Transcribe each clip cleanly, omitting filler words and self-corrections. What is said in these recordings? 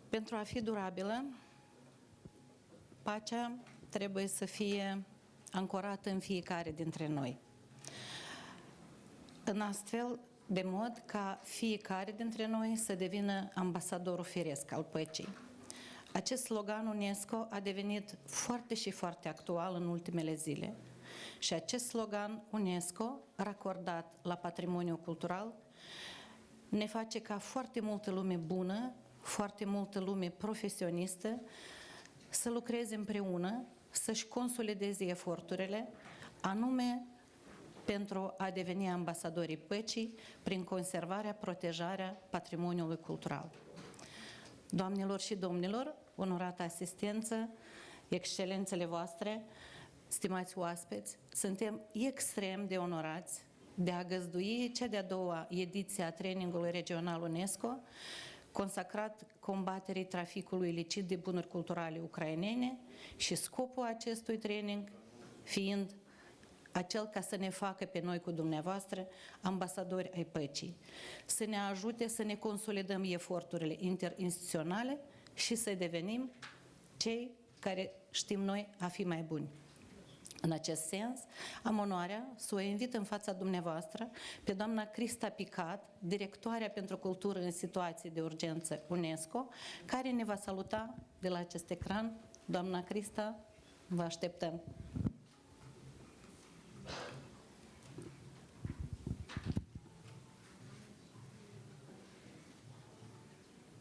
Pentru a fi durabilă, pacea trebuie să fie ancorată în fiecare dintre noi. În astfel de mod ca fiecare dintre noi să devină ambasadorul firesc al păcii. Acest slogan UNESCO a devenit foarte și foarte actual în ultimele zile și acest slogan UNESCO, racordat la patrimoniul cultural, ne face ca foarte multă lume bună, foarte multă lume profesionistă să lucreze împreună, să-și consolideze eforturile, anume pentru a deveni ambasadorii păcii prin conservarea, protejarea patrimoniului cultural. Doamnelor și domnilor, onorată asistență, excelențele voastre, stimați oaspeți, suntem extrem de onorați de a găzdui cea de-a doua ediție a trainingului regional UNESCO, consacrat combaterii traficului ilicit de bunuri culturale ucrainene și scopul acestui training fiind acel ca să ne facă pe noi cu dumneavoastră ambasadori ai păcii, să ne ajute să ne consolidăm eforturile interinstituționale și să devenim cei care știm noi a fi mai buni. În acest sens, am onoarea să o invit în fața dumneavoastră pe doamna Crista Picat, directoarea pentru cultură în situații de urgență UNESCO, care ne va saluta de la acest ecran. Doamna Crista, vă așteptăm!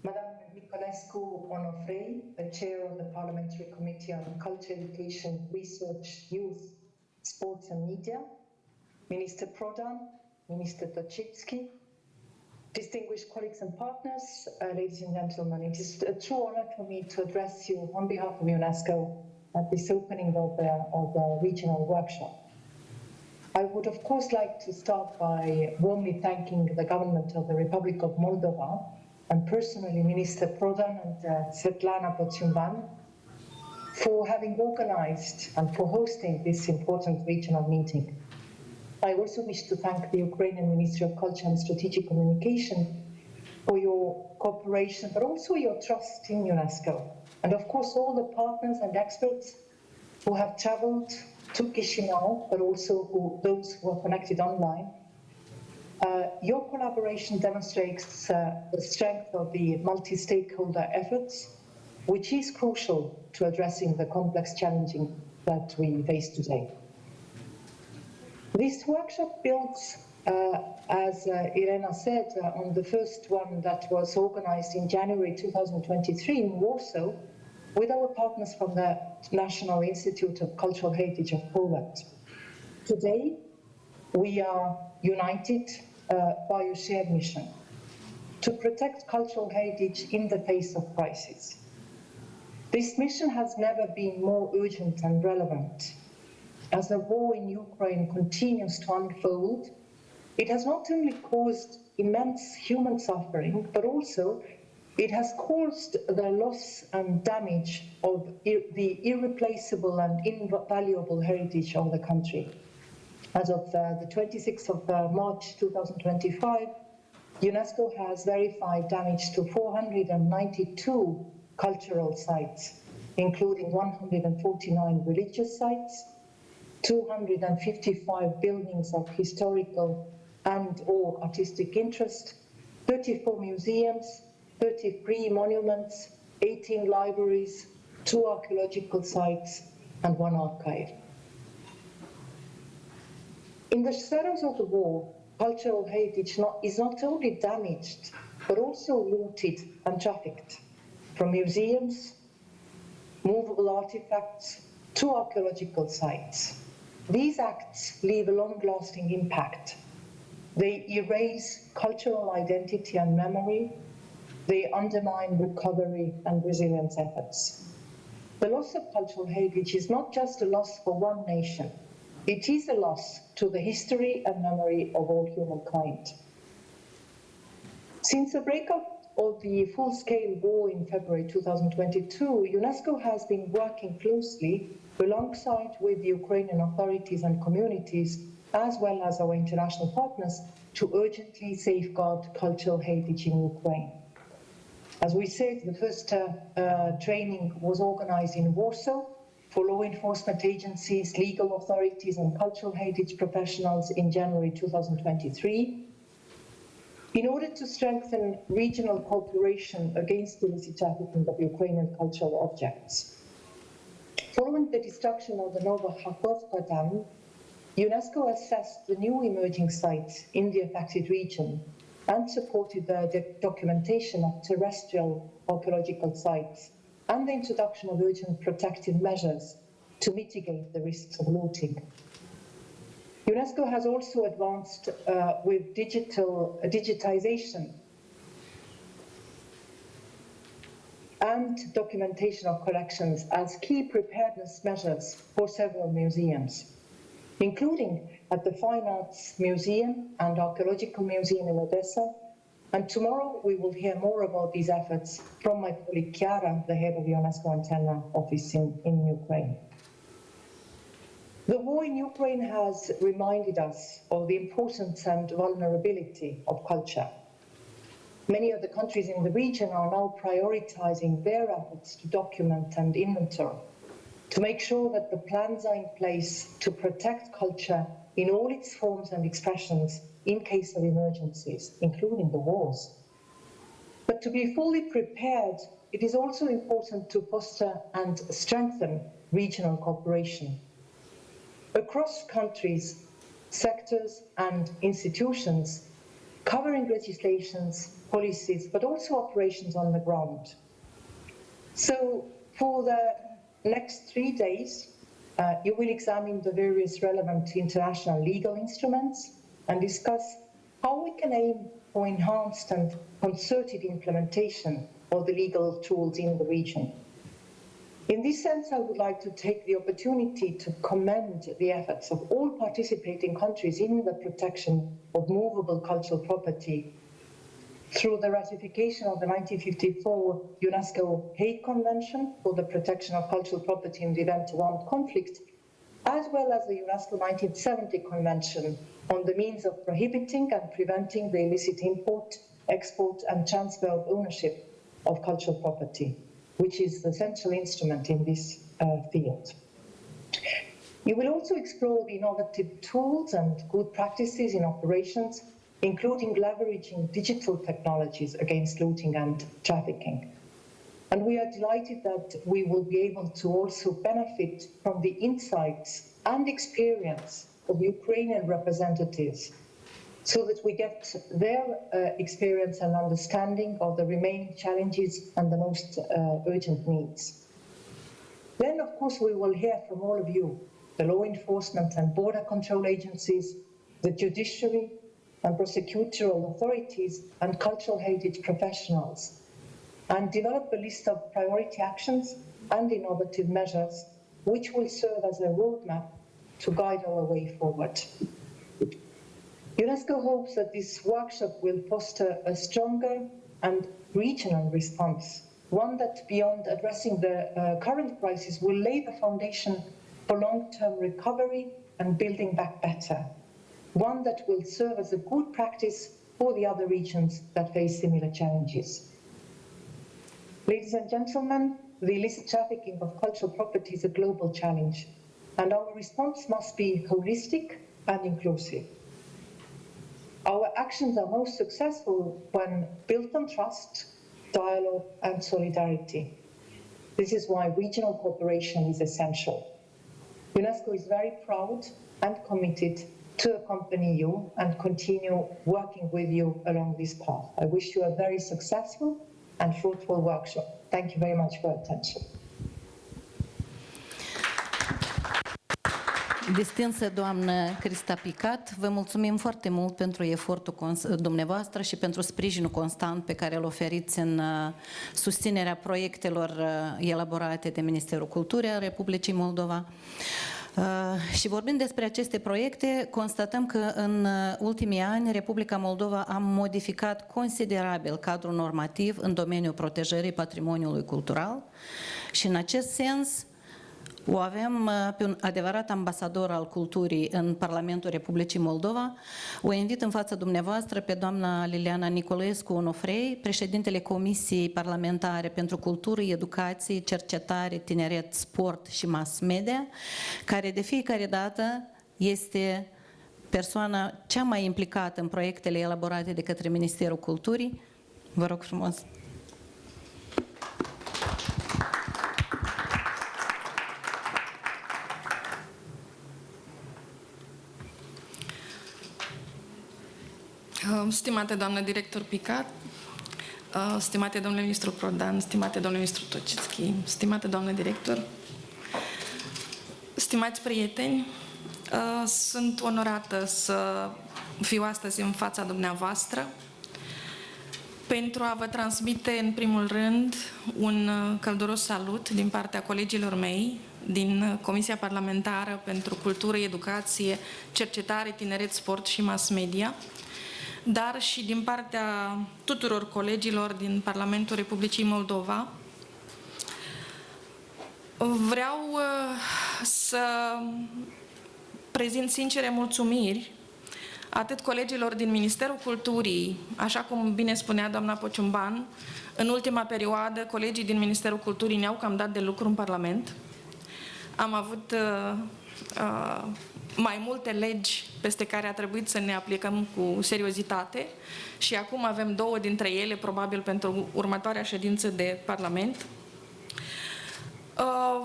Madame Nicolescu Onofrei, the Chair of the Parliamentary Committee on Culture, Education, Research, Youth, Sports and Media, Minister Prodan, Minister Tocitsky, distinguished colleagues and partners, ladies and gentlemen, it is a true honor for me to address you on behalf of UNESCO at this opening of the regional workshop. I would of course like to start by warmly thanking the government of the Republic of Moldova and personally Minister Prodan and Svetlana Potiumban for having organized and for hosting this important regional meeting. I also wish to thank the Ukrainian Ministry of Culture and Strategic Communication for your cooperation, but also your trust in UNESCO. And of course, all the partners and experts who have traveled to Chisinau, but also those who are connected online. Your collaboration demonstrates the strength of the multi-stakeholder efforts, which is crucial to addressing the complex challenges that we face today. This workshop builds, as Irena said, on the first one that was organized in January 2023 in Warsaw with our partners from the National Institute of Cultural Heritage of Poland. Today, we are united by a shared mission to protect cultural heritage in the face of crisis. This mission has never been more urgent and relevant. As the war in Ukraine continues to unfold, it has not only caused immense human suffering, but also it has caused the loss and damage of the irreplaceable and invaluable heritage of the country. As of the 26th of March 2025, UNESCO has verified damage to 492 cultural sites, including 149 religious sites, 255 buildings of historical and/or artistic interest, 34 museums, 33 monuments, 18 libraries, 2 archaeological sites, and 1 archive. In the shadows of the war, cultural heritage is not only damaged, but also looted and trafficked, from museums, movable artifacts, to archaeological sites. These acts leave a long-lasting impact. They erase cultural identity and memory. They undermine recovery and resilience efforts. The loss of cultural heritage is not just a loss for one nation. It is a loss to the history and memory of all humankind. Since the breakout of the full-scale war in February 2022, UNESCO has been working closely alongside with the Ukrainian authorities and communities, as well as our international partners, to urgently safeguard cultural heritage in Ukraine. As we said, the first training was organized in Warsaw for law enforcement agencies, legal authorities and cultural heritage professionals in January 2023 in order to strengthen regional cooperation against the illicit trafficking of Ukrainian cultural objects. Following the destruction of the Nova Kakhovka Dam, UNESCO assessed the new emerging sites in the affected region and supported the documentation of terrestrial archaeological sites and the introduction of urgent protective measures to mitigate the risks of looting. UNESCO has also advanced with digitization and documentation of collections as key preparedness measures for several museums, including at the Fine Arts Museum and Archaeological Museum in Odessa. And tomorrow we will hear more about these efforts from my colleague Chiara, the head of the UNESCO Antenna Office in Ukraine. The war in Ukraine has reminded us of the importance and vulnerability of culture. Many of the countries in the region are now prioritizing their efforts to document and inventory, to make sure that the plans are in place to protect culture in all its forms and expressions in case of emergencies, including the wars. But to be fully prepared, it is also important to foster and strengthen regional cooperation. Across countries, sectors and institutions, covering legislations, policies, but also operations on the ground. So for the next 3 days, you will examine the various relevant international legal instruments and discuss how we can aim for enhanced and concerted implementation of the legal tools in the region. In this sense, I would like to take the opportunity to commend the efforts of all participating countries in the protection of movable cultural property through the ratification of the 1954 UNESCO Hague Convention for the protection of cultural property in the event of armed conflict, as well as the UNESCO 1970 Convention on the means of prohibiting and preventing the illicit import, export and transfer of ownership of cultural property, which is the central instrument in this field. You will also explore the innovative tools and good practices in operations, including leveraging digital technologies against looting and trafficking. And we are delighted that we will be able to also benefit from the insights and experience of Ukrainian representatives so that we get their experience and understanding of the remaining challenges and the most urgent needs. Then, of course, we will hear from all of you, the law enforcement and border control agencies, the judiciary and prosecutorial authorities and cultural heritage professionals, and develop a list of priority actions and innovative measures which will serve as a roadmap to guide our way forward. UNESCO hopes that this workshop will foster a stronger and regional response, one that beyond addressing the current crisis will lay the foundation for long-term recovery and building back better, one that will serve as a good practice for the other regions that face similar challenges. Ladies and gentlemen, the illicit trafficking of cultural property is a global challenge, and our response must be holistic and inclusive. Our actions are most successful when built on trust, dialogue and solidarity. This is why regional cooperation is essential. UNESCO is very proud and committed to accompany you and continue working with you along this path. I wish you a very successful and fruitful workshop. Thank you very much for your attention. Distinsă doamnă Crista Picat, vă mulțumim foarte mult pentru efortul dumneavoastră și pentru sprijinul constant pe care îl oferiți în susținerea proiectelor elaborate de Ministerul Culturii al Republicii Moldova. Și vorbind despre aceste proiecte, constatăm că în ultimii ani Republica Moldova a modificat considerabil cadrul normativ în domeniul protejării patrimoniului cultural și în acest sens O avem pe un adevărat ambasador al culturii în Parlamentul Republicii Moldova. O invit în fața dumneavoastră pe doamna Liliana Nicolescu Onofrei, președintele Comisiei Parlamentare pentru Cultură, Educație, Cercetare, Tineret, Sport și Mass Media, care de fiecare dată este persoana cea mai implicată în proiectele elaborate de către Ministerul Culturii. Vă rog frumos! Stimate doamnă director Picat, stimate domnule ministru Prodan, stimate domnule ministru Tocitski, stimate doamnă director, stimați prieteni, sunt onorată să fiu astăzi în fața dumneavoastră pentru a vă transmite în primul rând un călduros salut din partea colegilor mei din Comisia Parlamentară pentru Cultură, Educație, Cercetare, Tineret, Sport și Mass Media, dar și din partea tuturor colegilor din Parlamentul Republicii Moldova. Vreau să prezint sincere mulțumiri atât colegilor din Ministerul Culturii, așa cum bine spunea doamna Pociumban, în ultima perioadă colegii din Ministerul Culturii ne-au cam dat de lucru în Parlament. Am avut mai multe legi peste care a trebuit să ne aplicăm cu seriozitate și acum avem 2 dintre ele, probabil pentru următoarea ședință de Parlament.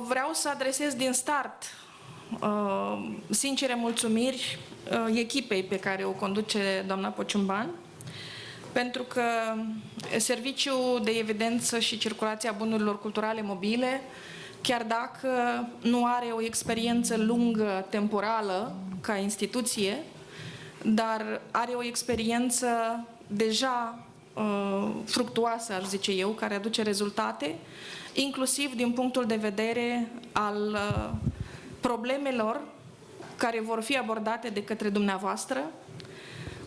Vreau să adresez din start sincere mulțumiri echipei pe care o conduce doamna Pociumban, pentru că Serviciul de Evidență și Circulație a Bunurilor Culturale Mobile, chiar dacă nu are o experiență lungă temporală ca instituție, dar are o experiență deja fructuoasă, aș zice eu, care aduce rezultate, inclusiv din punctul de vedere al problemelor care vor fi abordate de către dumneavoastră.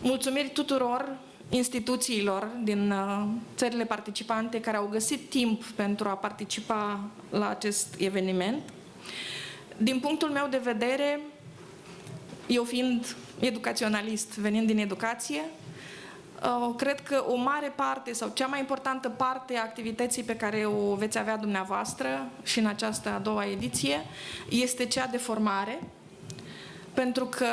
Mulțumiri tuturor instituțiilor din țările participante care au găsit timp pentru a participa la acest eveniment. Din punctul meu de vedere, eu fiind educaționalist, venind din educație, cred că o mare parte sau cea mai importantă parte a activității pe care o veți avea dumneavoastră și în această a 2-a ediție este cea de formare, pentru că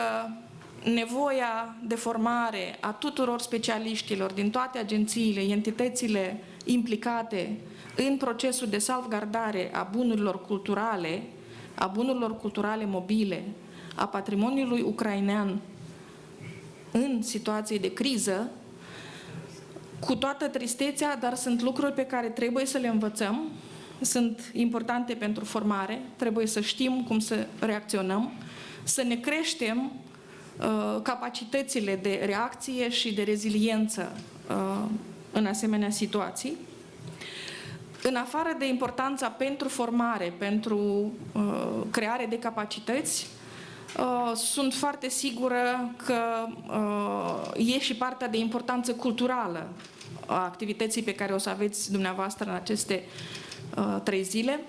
nevoia de formare a tuturor specialiștilor din toate agențiile, entitățile implicate în procesul de salvgardare a bunurilor culturale mobile, a patrimoniului ucrainean în situații de criză, cu toată tristețea, dar sunt lucruri pe care trebuie să le învățăm, sunt importante pentru formare, trebuie să știm cum să reacționăm, să ne creștem capacitățile de reacție și de reziliență în asemenea situații. În afară de importanța pentru formare, pentru creare de capacități, sunt foarte sigură că e și partea de importanță culturală a activității pe care o să aveți dumneavoastră în aceste 3 zile.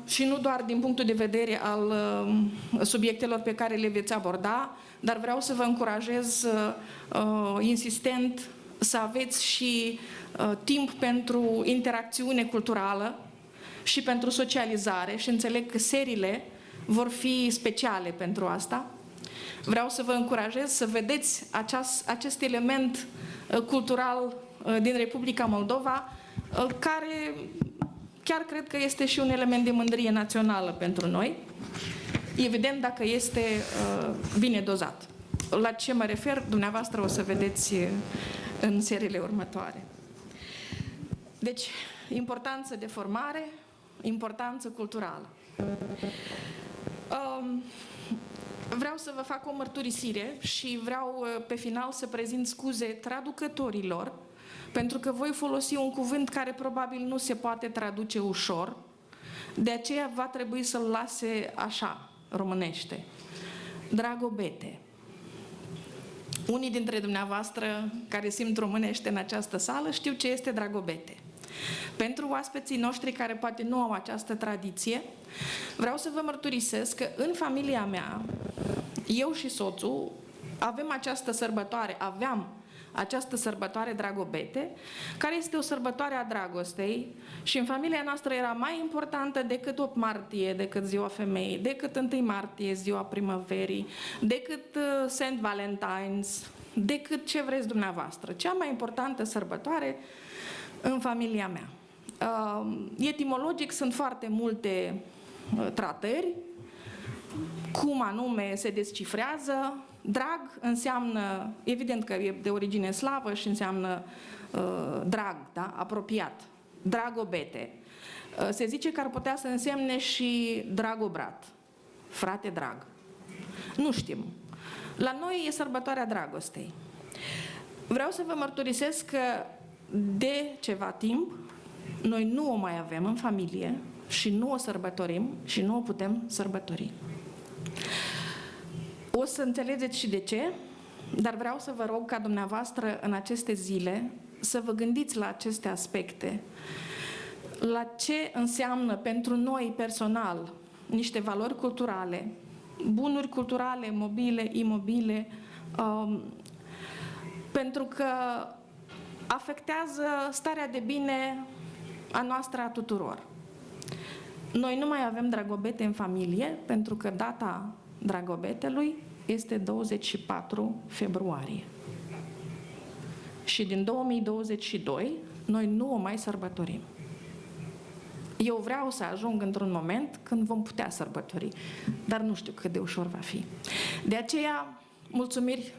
Și nu doar din punctul de vedere al subiectelor pe care le veți aborda, dar vreau să vă încurajez insistent să aveți și timp pentru interacțiune culturală și pentru socializare și înțeleg că seriile vor fi speciale pentru asta. Vreau să vă încurajez să vedeți acest element cultural din Republica Moldova, care chiar cred că este și un element de mândrie națională pentru noi, evident dacă este bine dozat. La ce mă refer, dumneavoastră o să vedeți în seriile următoare. Deci, importanță de formare, importanță culturală. Vreau să vă fac o mărturisire și vreau pe final să prezint scuze traducătorilor, pentru că voi folosi un cuvânt care probabil nu se poate traduce ușor, de aceea va trebui să-l lase așa, românește. Dragobete. Unii dintre dumneavoastră care simt românește în această sală știu ce este dragobete. Pentru oaspeții noștri care poate nu au această tradiție, vreau să vă mărturisesc că în familia mea, eu și soțul aveam această sărbătoare Dragobete, care este o sărbătoare a dragostei și în familia noastră era mai importantă decât 8 martie, decât Ziua Femeii, decât 1 martie, Ziua Primăverii, decât St. Valentine's, decât ce vreți dumneavoastră. Cea mai importantă sărbătoare în familia mea. Etimologic sunt foarte multe tratări, cum anume se descifrează. Drag înseamnă, evident că e de origine slavă și înseamnă drag, da? Apropiat. Dragobete. Se zice că ar putea să însemne și dragobrat, frate drag. Nu știm. La noi e sărbătoarea dragostei. Vreau să vă mărturisesc că de ceva timp noi nu o mai avem în familie și nu o sărbătorim și nu o putem sărbători. O să înțelegeți și de ce, dar vreau să vă rog ca dumneavoastră în aceste zile să vă gândiți la aceste aspecte, la ce înseamnă pentru noi personal niște valori culturale, bunuri culturale, mobile, imobile, pentru că afectează starea de bine a noastră a tuturor. Noi nu mai avem dragobete în familie, pentru că data Dragobetelui este 24 februarie. Și din 2022 noi nu o mai sărbătorim. Eu vreau să ajung într-un moment când vom putea sărbători, dar nu știu cât de ușor va fi. De aceea, mulțumiri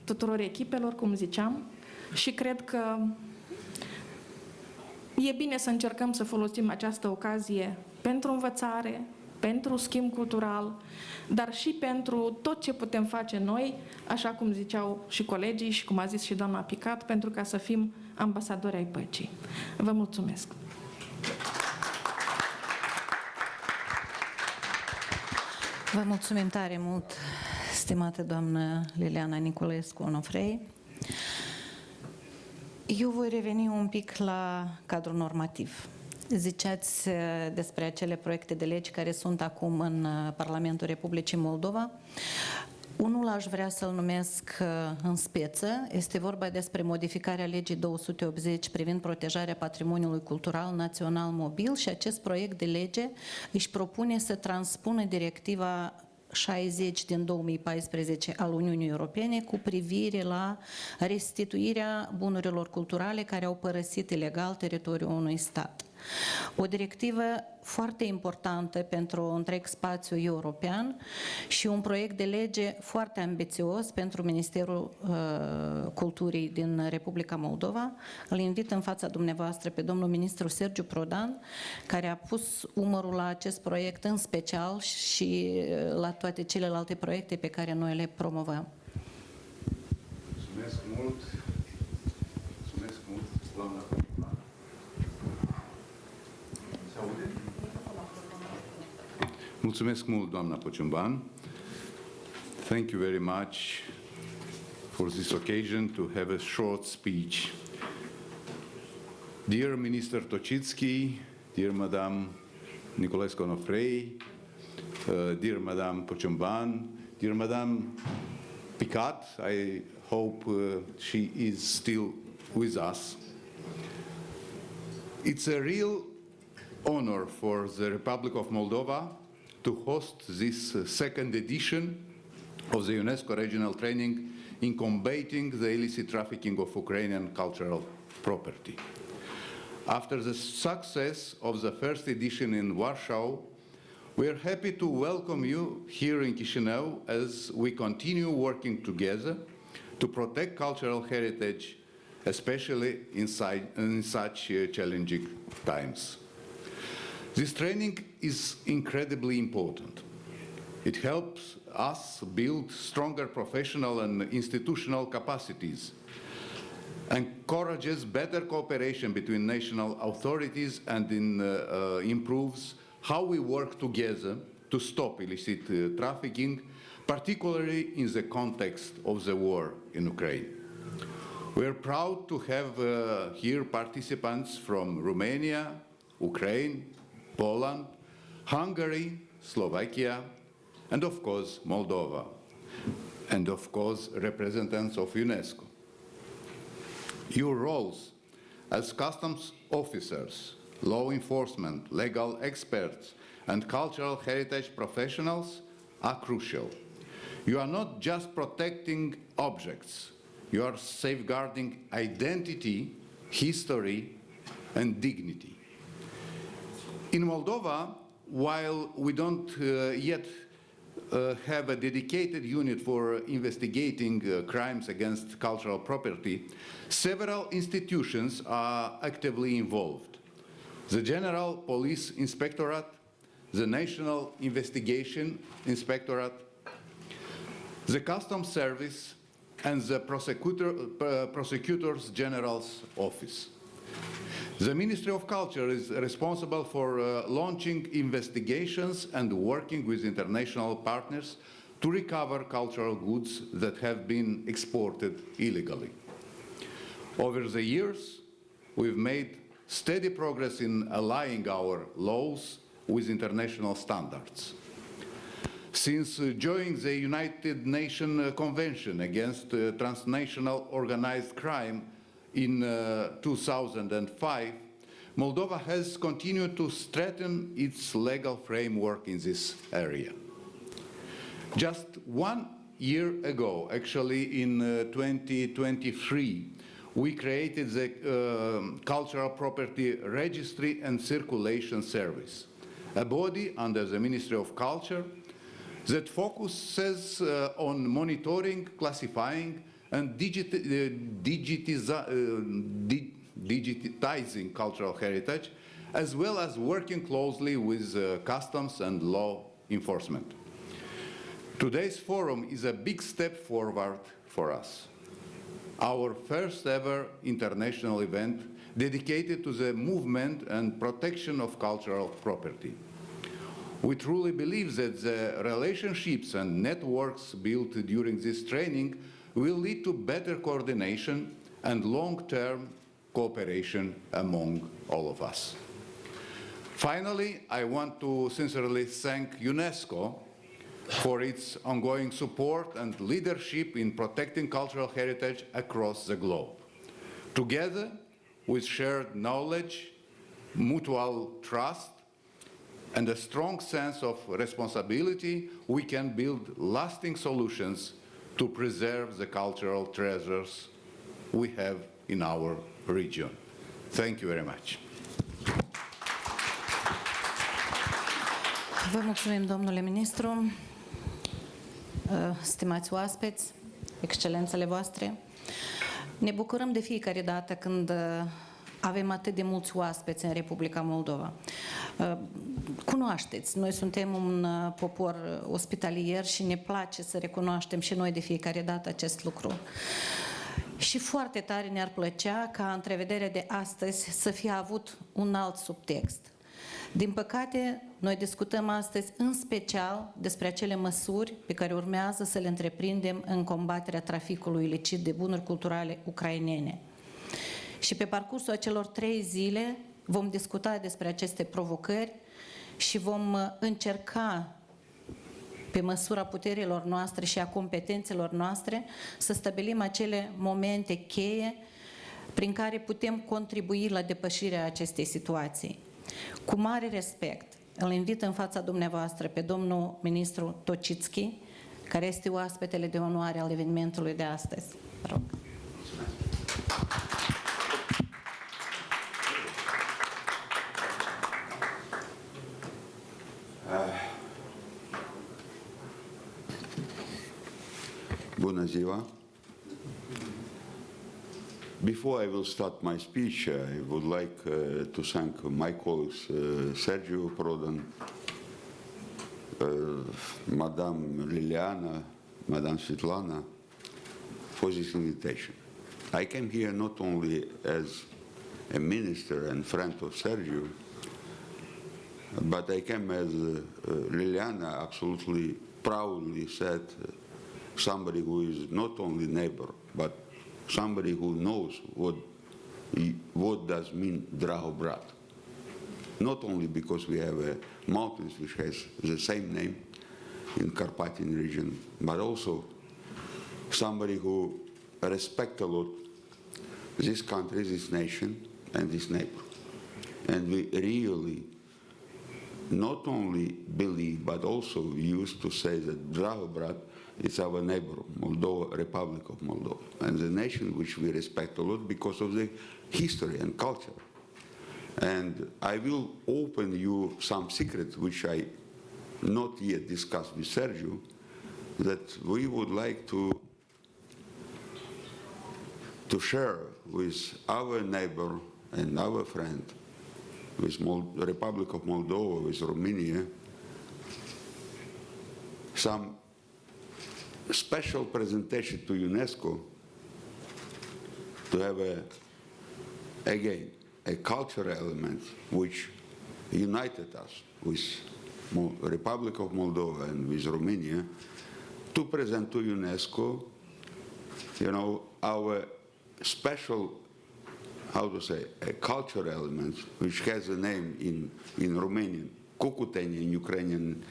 tuturor echipelor, cum ziceam, și cred că e bine să încercăm să folosim această ocazie pentru învățare, pentru schimb cultural, dar și pentru tot ce putem face noi, așa cum ziceau și colegii și cum a zis și doamna Picat, pentru ca să fim ambasadori ai păcii. Vă mulțumesc! Vă mulțumim tare mult, stimată doamnă Liliana Niculescu Onofrei. Eu voi reveni un pic la cadrul normativ. Ziceați despre acele proiecte de legi care sunt acum în Parlamentul Republicii Moldova. Unul aș vrea să-l numesc în speță. Este vorba despre modificarea legii 280 privind protejarea patrimoniului cultural național mobil și acest proiect de lege își propune să transpună directiva 60 din 2014 al Uniunii Europene cu privire la restituirea bunurilor culturale care au părăsit ilegal teritoriul unui stat. O directivă foarte importantă pentru întreg spațiul european și un proiect de lege foarte ambițios pentru Ministerul Culturii din Republica Moldova. Îl invit în fața dumneavoastră pe domnul ministru Sergiu Prodan, care a pus umărul la acest proiect în special și la toate celelalte proiecte pe care noi le promovăm. Mulțumesc mult! Mulțumesc mult, doamna. Mulțumesc mult, doamna Pociumban. Thank you very much for this occasion to have a short speech. Dear Minister Tocitski, dear Madame Niculescu Onofrei, dear Madame Pociumban, dear Madame Picat, I hope she is still with us. It's a real honor for the Republic of Moldova to host this second edition of the UNESCO Regional Training in combating the illicit trafficking of Ukrainian cultural property. After the success of the first edition in Warsaw, we are happy to welcome you here in Chișinău as we continue working together to protect cultural heritage, especially in such challenging times. This training is incredibly important. It helps us build stronger professional and institutional capacities, encourages better cooperation between national authorities, and improves how we work together to stop illicit trafficking, particularly in the context of the war in Ukraine. We're proud to have here participants from Romania, Ukraine, Poland, Hungary, Slovakia, and of course Moldova, and of course representatives of UNESCO. Your roles as customs officers, law enforcement, legal experts, and cultural heritage professionals are crucial. You are not just protecting objects, you are safeguarding identity, history, and dignity. In Moldova, while we don't yet have a dedicated unit for investigating crimes against cultural property, several institutions are actively involved. The General Police Inspectorate, the National Investigation Inspectorate, the Customs Service, and the Prosecutor's General's Office. The Ministry of Culture is responsible for launching investigations and working with international partners to recover cultural goods that have been exported illegally. Over the years, we've made steady progress in aligning our laws with international standards. Since joining the United Nations Convention against Transnational Organized Crime in 2005, Moldova has continued to strengthen its legal framework in this area. Just 1 year ago, actually in 2023, we created the Cultural Property Registry and Circulation Service, a body under the Ministry of Culture that focuses on monitoring, classifying, and digitizing cultural heritage, as well as working closely with customs and law enforcement. Today's forum is a big step forward for us. Our first ever international event dedicated to the movement and protection of cultural property. We truly believe that the relationships and networks built during this training will lead to better coordination and long-term cooperation among all of us. Finally, I want to sincerely thank UNESCO for its ongoing support and leadership in protecting cultural heritage across the globe. Together, with shared knowledge, mutual trust, and a strong sense of responsibility, we can build lasting solutions to preserve the cultural treasures we have in our region. Thank you very much. Vă mulțumim, domnule ministru, stimați oaspeți, excelențele voastre. Ne bucurăm de fiecare dată când avem atât de mulți oaspeți în Republica Moldova. Cunoașteți, noi suntem un popor ospitalier și ne place să recunoaștem și noi de fiecare dată acest lucru. Și foarte tare ne-ar plăcea ca întrevederea de astăzi să fie avut un alt subtext. Din păcate, noi discutăm astăzi în special despre acele măsuri pe care urmează să le întreprindem în combaterea traficului ilicit de bunuri culturale ucrainene. Și pe parcursul acelor 3 zile vom discuta despre aceste provocări și vom încerca, pe măsura puterilor noastre și a competențelor noastre, să stabilim acele momente cheie prin care putem contribui la depășirea acestei situații. Cu mare respect, îl invit în fața dumneavoastră pe domnul ministru Tocitski, care este oaspetele de onoare al evenimentului de astăzi. Vă rog. Bună ziua! Before I will start my speech, I would like to thank my colleagues Sergiu Prodan, Madame Liliana, Madame Svetlana, for this invitation. I came here not only as a minister and friend of Sergiu, but I came as Liliana absolutely proudly said, somebody who is not only neighbor, but somebody who knows what does mean Dragobrat. Not only because we have mountains which has the same name in Carpathian region, but also somebody who respects a lot this country, this nation, and this neighbor. And we really not only believe, but also used to say that Dragobrat is our neighbor, Moldova, Republic of Moldova, and the nation which we respect a lot because of the history and culture. And I will open you some secrets which I not yet discussed with Sergio, that we would like to share with our neighbor and our friend, with the Republic of Moldova, with Romania, some special presentation to Unesco to have again a cultural element which united us with Republic of Moldova and with Romania to present to UNESCO, our special, how to say, a cultural element which has a name in Romanian, Cucuteni, in Ukrainian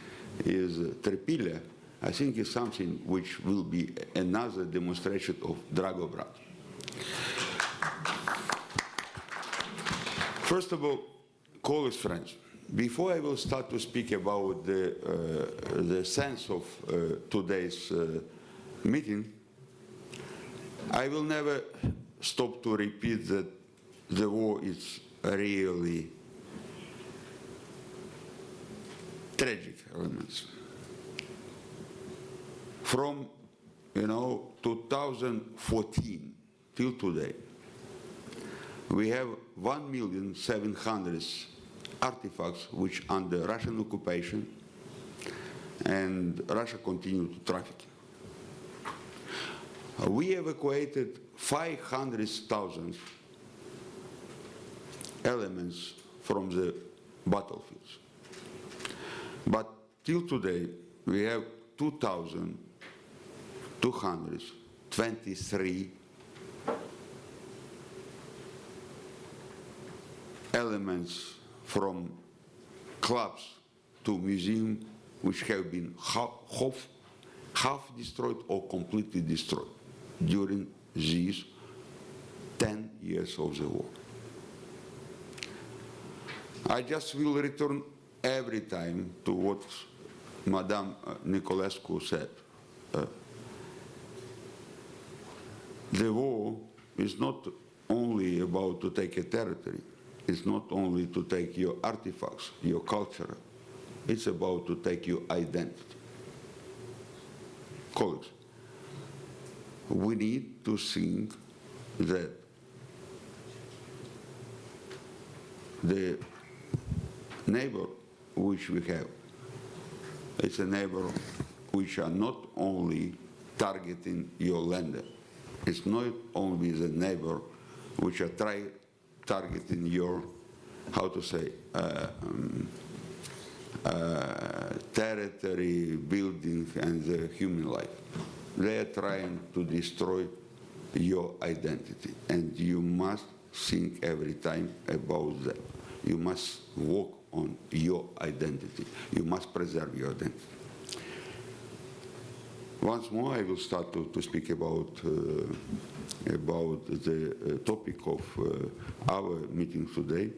is Trepilea. I think is something which will be another demonstration of Dragobrat. First of all, colleagues, friends, before I will start to speak about the sense of today's meeting, I will never stop to repeat that the war is really tragic elements. From 2014 till today, we have 1,700,000 artifacts which under Russian occupation, and Russia continued to traffic. We evacuated 500,000 elements from the battlefields. But till today, we have 2,223 elements from clubs to museums which have been half destroyed or completely destroyed during these 10 years of the war. I just will return every time to what Madame Nicolescu said. The war is not only about to take a territory. It's not only to take your artifacts, your culture. It's about to take your identity. Colleagues, we need to think that the neighbor which we have, it's a neighbor which are not only targeting your land. It's not only the neighbor which are targeting your, how to say, territory, building, and the human life. They are trying to destroy your identity, and you must think every time about that. You must work on your identity. You must preserve your identity. Once more, I will start to speak about the topic of our meeting today.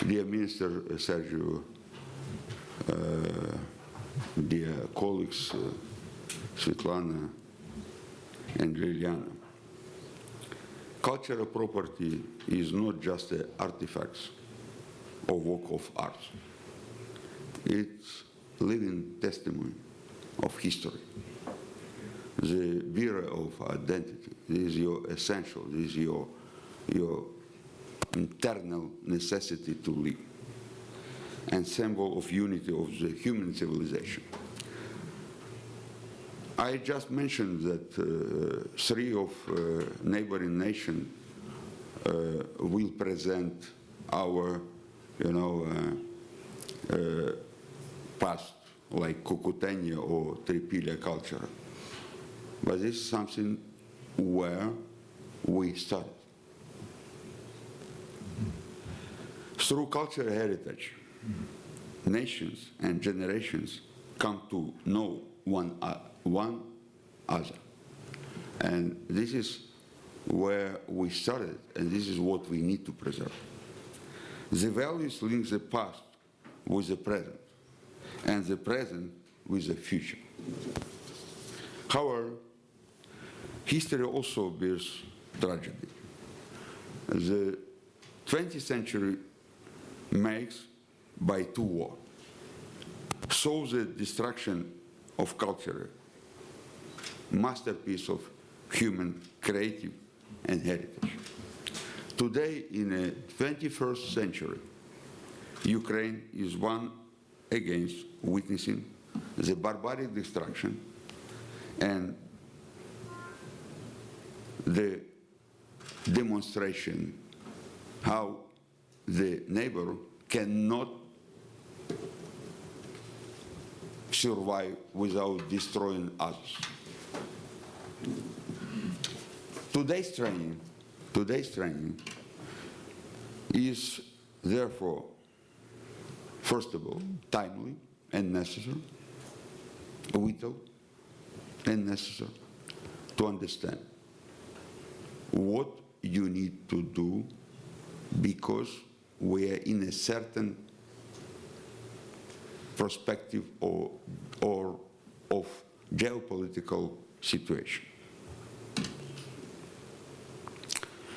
Dear Minister Sergio, dear colleagues Svetlana and Liliana, cultural property is not just artifacts or work of art. It's living testimony of history, the bearer of identity. This is your essential, this is your internal necessity to live, and symbol of unity of the human civilization. I just mentioned that 3 of neighboring nations will present our, past, like Cucuteni or Tripilea culture. But this is something where we started. Through cultural heritage, nations and generations come to know one other. And this is where we started, and this is what we need to preserve. The values link the past with the present, and the present with the future. However, history also bears tragedy. The 20th century makes by two wars shows the destruction of culture, masterpiece of human creative and heritage. Today, in the 21st century, Ukraine is one against witnessing the barbaric destruction and the demonstration how the neighbor cannot survive without destroying others. Today's training is therefore, first of all, timely and necessary, vital and necessary to understand what you need to do because we are in a certain perspective or of geopolitical situation.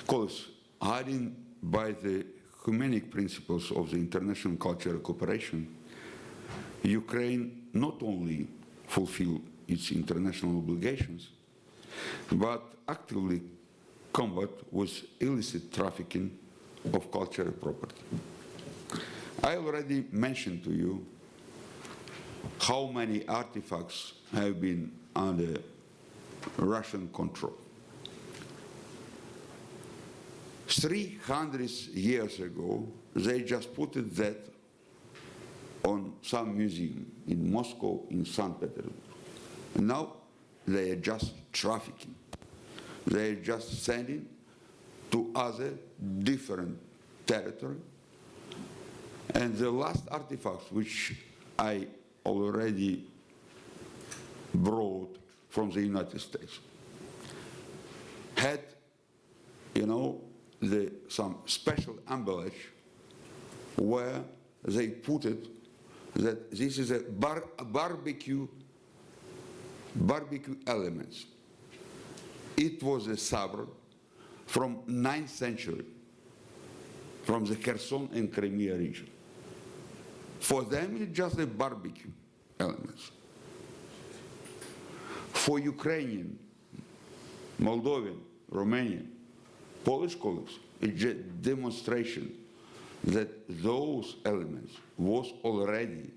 Colleagues, adding by the humanic principles of the international cultural cooperation, Ukraine not only fulfilled its international obligations, but actively combat with illicit trafficking of cultural property. I already mentioned to you how many artifacts have been under Russian control. 300 years ago, they just put that on some museum in Moscow, in St. Petersburg. Now they are just trafficking. They are just sending to other different territory. And the last artifacts which I already brought from the United States had, some special embellishment where they put it that this is a barbecue elements. It was a suburb from 9th century, from the Kherson and Crimea region. For them, it's just a barbecue elements. For Ukrainian, Moldovan, Romanian, Polish colleagues, it's a demonstration that those elements was already,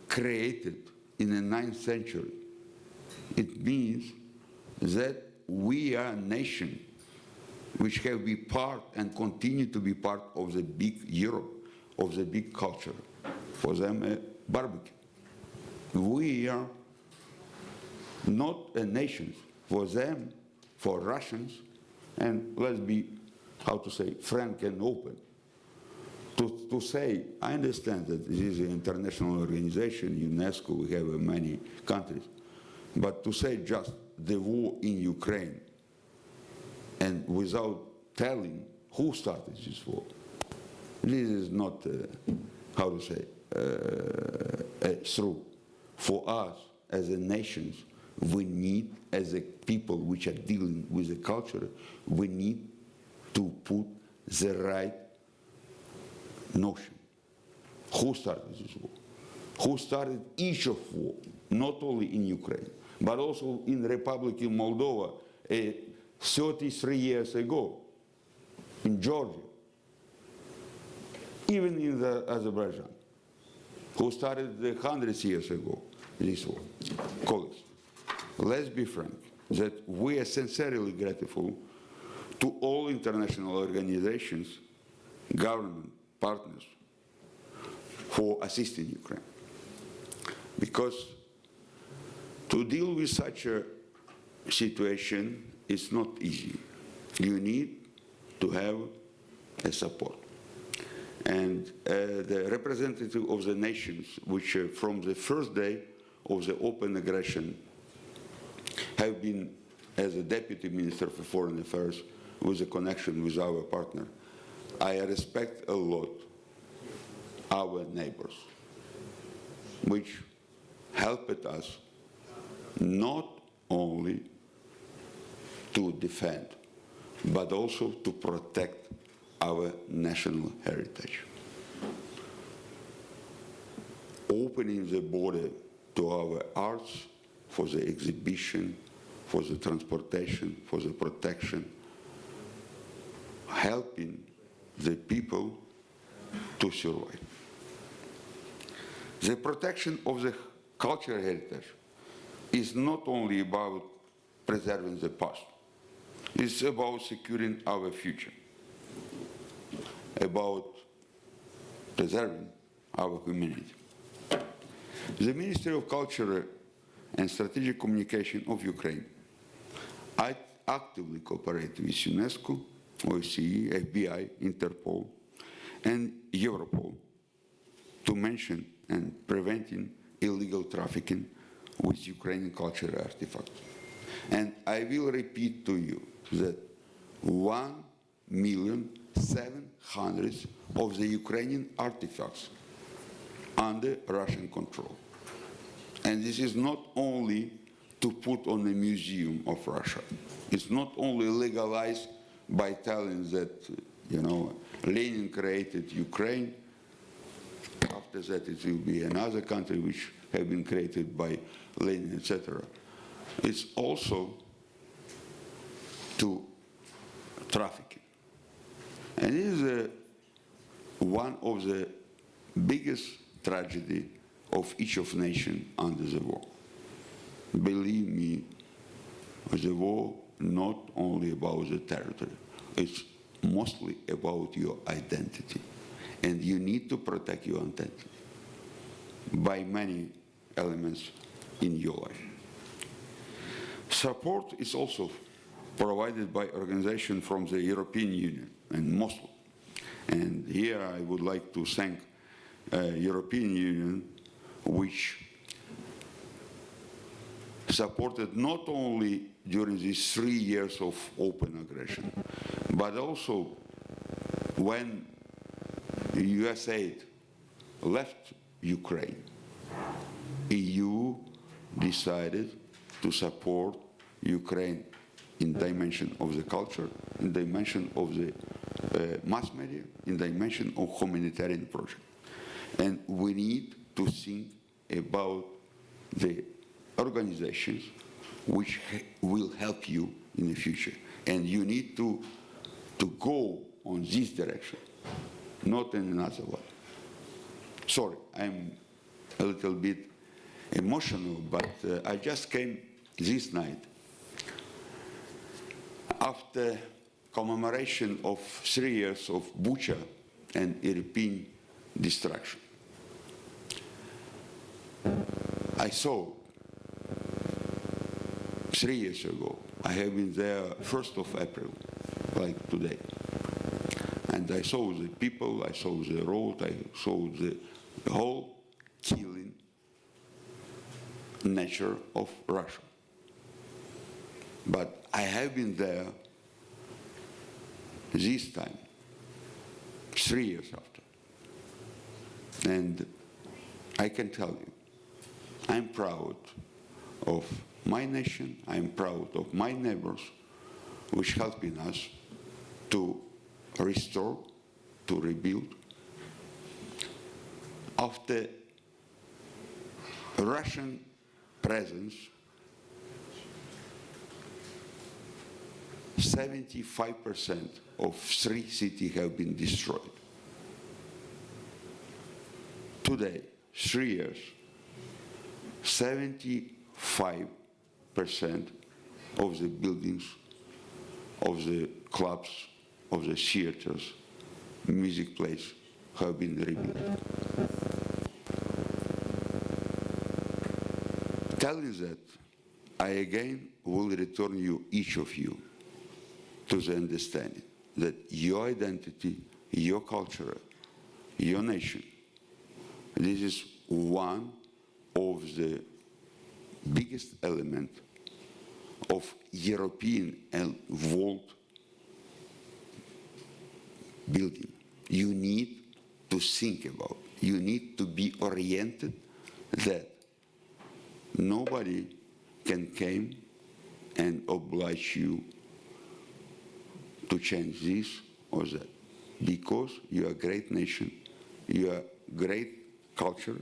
created in the 9th century. It means that we are a nation which have been part and continue to be part of the big Europe, of the big culture. For them, a barbecue. We are not a nation. For them, for Russians, and let's be, frank and open, to say, I understand that this is an international organization, UNESCO, we have many countries, but to say just the war in Ukraine and without telling who started this war, this is not, true. For us, as a nation, we need, as a people which are dealing with the culture, we need to put the right notion. Who started this war? Who started each of war? Not only in Ukraine, but also in the Republic of Moldova 33 years ago, in Georgia, even in the Azerbaijan, who started 100 years ago, this war. Colleagues, let's be frank, that we are sincerely grateful to all international organizations, government partners, for assisting Ukraine. Because to deal with such a situation is not easy. You need to have a support. And the representative of the nations, which from the first day of the open aggression have been, as a deputy minister for foreign affairs, with a connection with our partner, I respect a lot our neighbors, which helped us not only to defend, but also to protect our national heritage. Opening the border to our arts for the exhibition, for the transportation, for the protection, helping the people to survive. The protection of the cultural heritage is not only about preserving the past, it's about securing our future, about preserving our humanity. The Ministry of Culture and Strategic Communication of Ukraine actively cooperates with UNESCO, OSCE, FBI, Interpol, and Europol to mention and preventing illegal trafficking with Ukrainian cultural artifacts. And I will repeat to you that 1,700,000 of the Ukrainian artifacts under Russian control. And this is not only to put on a museum of Russia. It's not only legalized by telling that, Lenin created Ukraine. After that, it will be another country which have been created by Lenin, etc. It's also to trafficking. And it is one of the biggest tragedy of each of nations under the war. Believe me, the war not only about the territory, it's mostly about your identity. And you need to protect your identity by many elements in your life. Support is also provided by organizations from the European Union and Moscow. And here I would like to thank European Union, which supported not only during these 3 years of open aggression, but also when USA left Ukraine, EU decided to support Ukraine in dimension of the culture, in dimension of the mass media, in dimension of humanitarian project. And we need to think about the organizations which will help you in the future. And you need to go on this direction, not in another one. Sorry, I'm a little bit emotional, but I just came this night after commemoration of 3 years of Bucha and Irpin destruction. I saw 3 years ago, I have been there 1st of April, like today. And I saw the people, I saw the road, I saw the whole killing nature of Russia. But I have been there this time, 3 years after. And I can tell you, I'm proud of my nation, I'm proud of my neighbors, which helping us to restore, to rebuild. After Russian presence, 75% of 3 cities have been destroyed. Today, 3 years, 75% of the buildings, of the clubs, of the theaters, music places have been rebuilt. Telling that, I again will return you, each of you, to the understanding that your identity, your culture, your nation, this is one of the biggest elements of European and world building. You need to think about, you need to be oriented that nobody can come and oblige you to change this or that, because you are a great nation, you are great culture,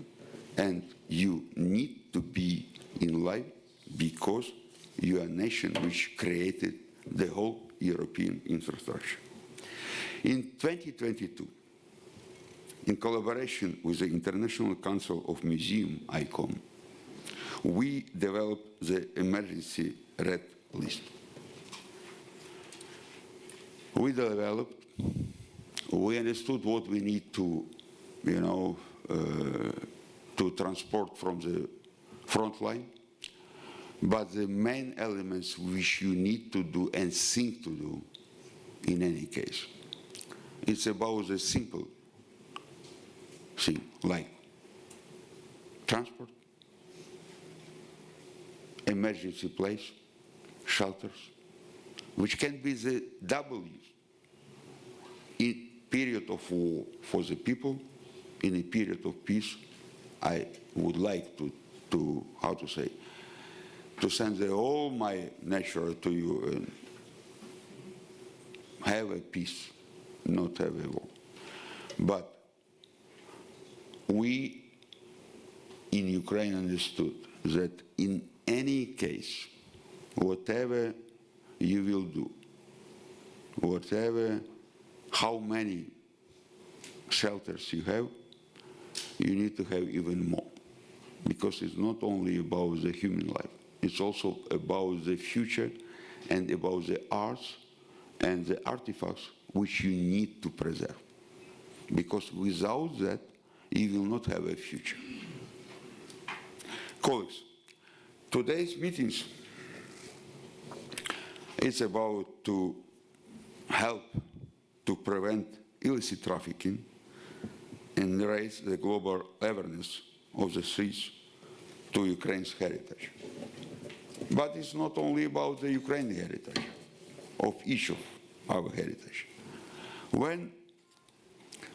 and you need to be in life because you are a nation which created the whole European infrastructure. In 2022, in collaboration with the International Council of Museum, ICOM, we developed the emergency red list. We understood what we need to, to transport from the front line, but the main elements which you need to do and think to do in any case, it's about the simple thing like transport, emergency place, shelters, which can be the double use in period of war for the people, in a period of peace. I would like to how to say, to send all my nature to you and have a peace, not have a war. But we in Ukraine understood that in any case, whatever you will do, whatever, how many shelters you have, you need to have even more. Because it's not only about the human life, it's also about the future and about the arts and the artifacts which you need to preserve. Because without that, you will not have a future. Colleagues, today's meetings is about to help to prevent illicit trafficking and raise the global awareness of the threats to Ukraine's heritage. But it's not only about the Ukrainian heritage, of each of our heritage. When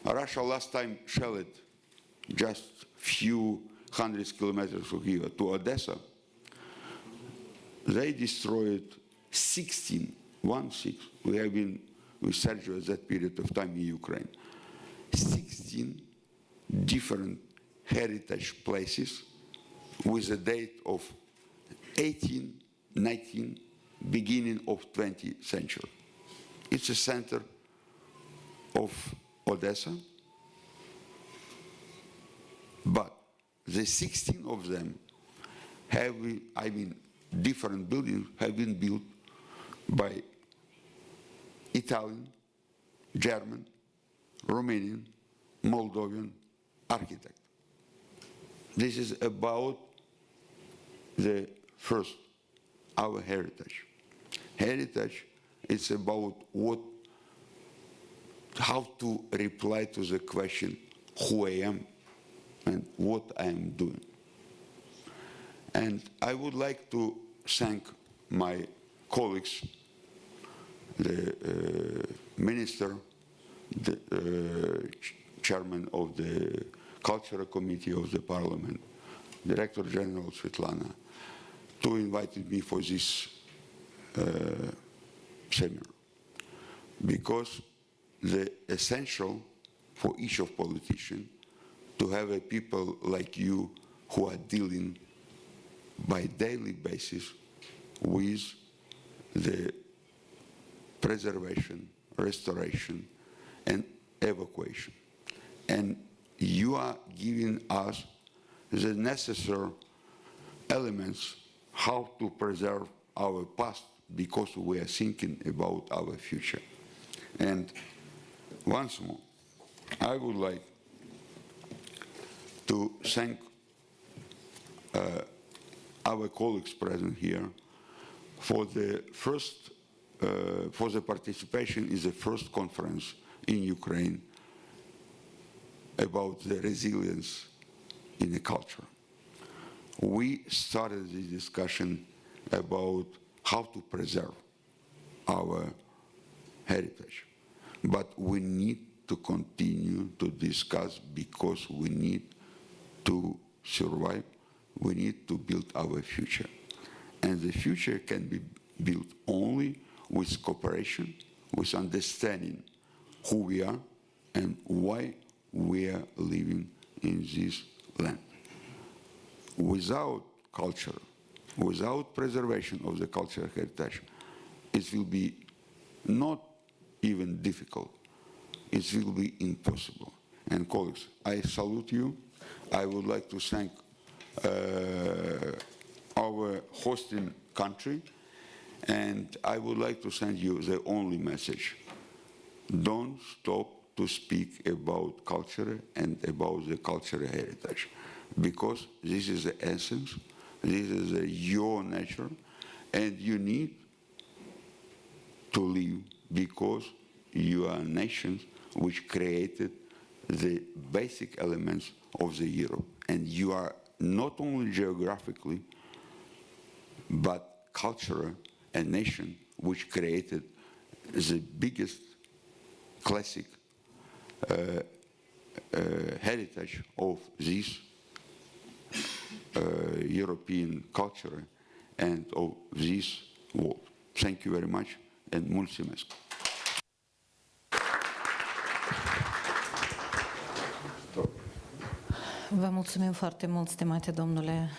Russia last time shelled just few hundred kilometers from here to Odessa, they destroyed 16, we have been with Sergio at that period of time in Ukraine, 16 different heritage places with a date of 18, 19, beginning of 20th century. It's a center of Odessa, but the 16 of them have been, different buildings have been built by Italian, German, Romanian, Moldovan architects. This is about the first, our heritage. Heritage is about how to reply to the question, who I am and what I am doing. And I would like to thank my colleagues, the minister, the chairman of the Cultural Committee of the Parliament, Director General Svetlana, to invite me for this seminar. Because the essential for each of politicians to have a people like you who are dealing by daily basis with the preservation, restoration, and evacuation. And you are giving us the necessary elements how to preserve our past, because we are thinking about our future. And once more, I would like to thank our colleagues present here for the participation in the first conference in Ukraine about the resilience in the culture. We started this discussion about how to preserve our heritage, but we need to continue to discuss because we need to survive, we need to build our future. And the future can be built only with cooperation, with understanding who we are and why we are living in this land. Without culture, without preservation of the cultural heritage, it will be not even difficult, it will be impossible. And colleagues, I salute you. I would like to thank our hosting country, and I would like to send you the only message. Don't stop to speak about culture and about the cultural heritage, because this is the essence, this is your nature, and you need to live because you are nations which created the basic elements of the Europe. And you are not only geographically, but cultural a nation which created the biggest classic heritage of this European culture and of this world. Thank you very much and mulțumesc. Vă mulțumim foarte mult, stimate domnule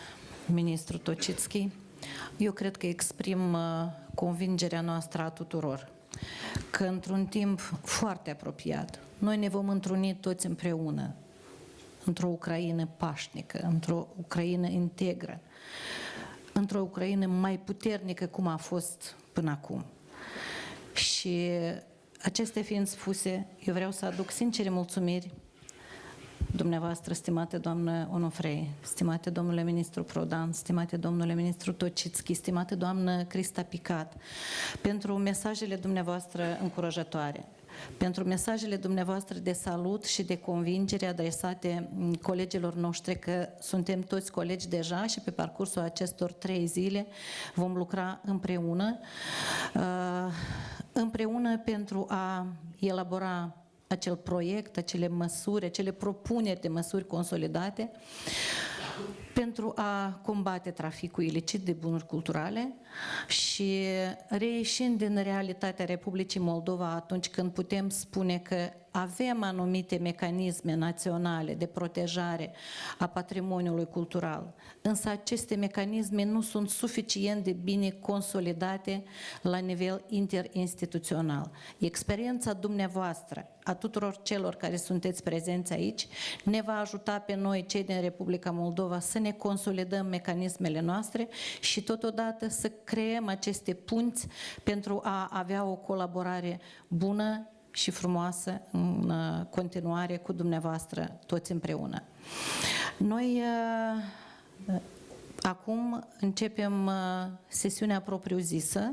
ministru Tocitski. Eu cred că exprim convingerea noastră a tuturor că într-un timp foarte apropiat noi ne vom întruni toți împreună într-o Ucraină pașnică, într-o Ucraină integră, într-o Ucraină mai puternică cum a fost până acum. Și acestea fiind spuse, eu vreau să aduc sincere mulțumiri dumneavoastră, stimate doamnă Onofrei, stimate domnule ministru Prodan, stimate domnule ministru Tocitski, stimate doamnă Crista Picat, pentru mesajele dumneavoastră încurajatoare, pentru mesajele dumneavoastră de salut și de convingere adresate colegilor noștri că suntem toți colegi deja și pe parcursul acestor 3 zile vom lucra împreună pentru a elabora acel proiect, acele măsuri, acele propuneri de măsuri consolidate pentru a combate traficul ilicit de bunuri culturale și reieșind din realitatea Republicii Moldova atunci când putem spune că avem anumite mecanisme naționale de protejare a patrimoniului cultural, însă aceste mecanisme nu sunt suficient de bine consolidate la nivel interinstituțional. Experiența dumneavoastră, a tuturor celor care sunteți prezenți aici, ne va ajuta pe noi, cei din Republica Moldova, să ne consolidăm mecanismele noastre și totodată să creăm aceste punți pentru a avea o colaborare bună și frumoasă în continuare cu dumneavoastră toți împreună. Noi acum începem sesiunea propriu-zisă.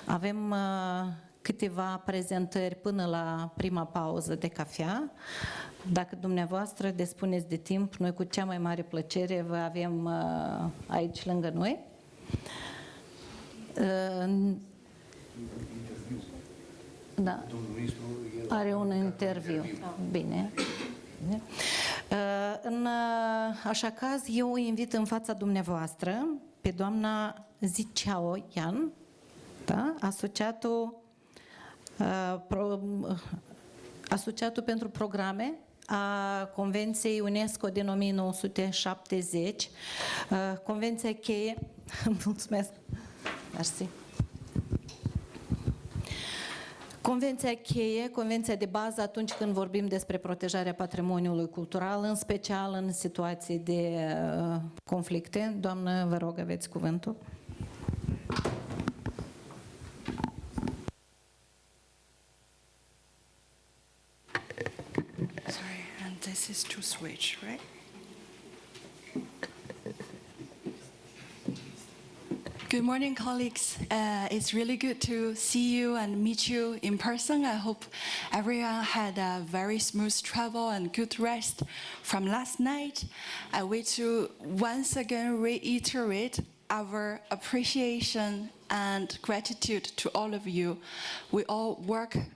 Avem câteva prezentări până la prima pauză de cafea. Dacă dumneavoastră dispuneți de timp, noi cu cea mai mare plăcere vă avem aici lângă noi. Da. Are un interviu. Bine. În așa caz, eu o invit în fața dumneavoastră pe doamna Ziceao Ian, da? Asociatul pentru programe a Convenției Unesco din 1970, convenția cheie, mulțumesc, mersi. Convenția cheie, convenția de bază atunci când vorbim despre protejarea patrimoniului cultural, în special în situații de conflicte. Doamnă, vă rog, aveți cuvântul. Sorry, and this is to switch, right? Good morning, colleagues. It's really good to see you and meet you in person. I hope everyone had a very smooth travel and good rest from last night. I wish to once again reiterate our appreciation and gratitude to all of you. We all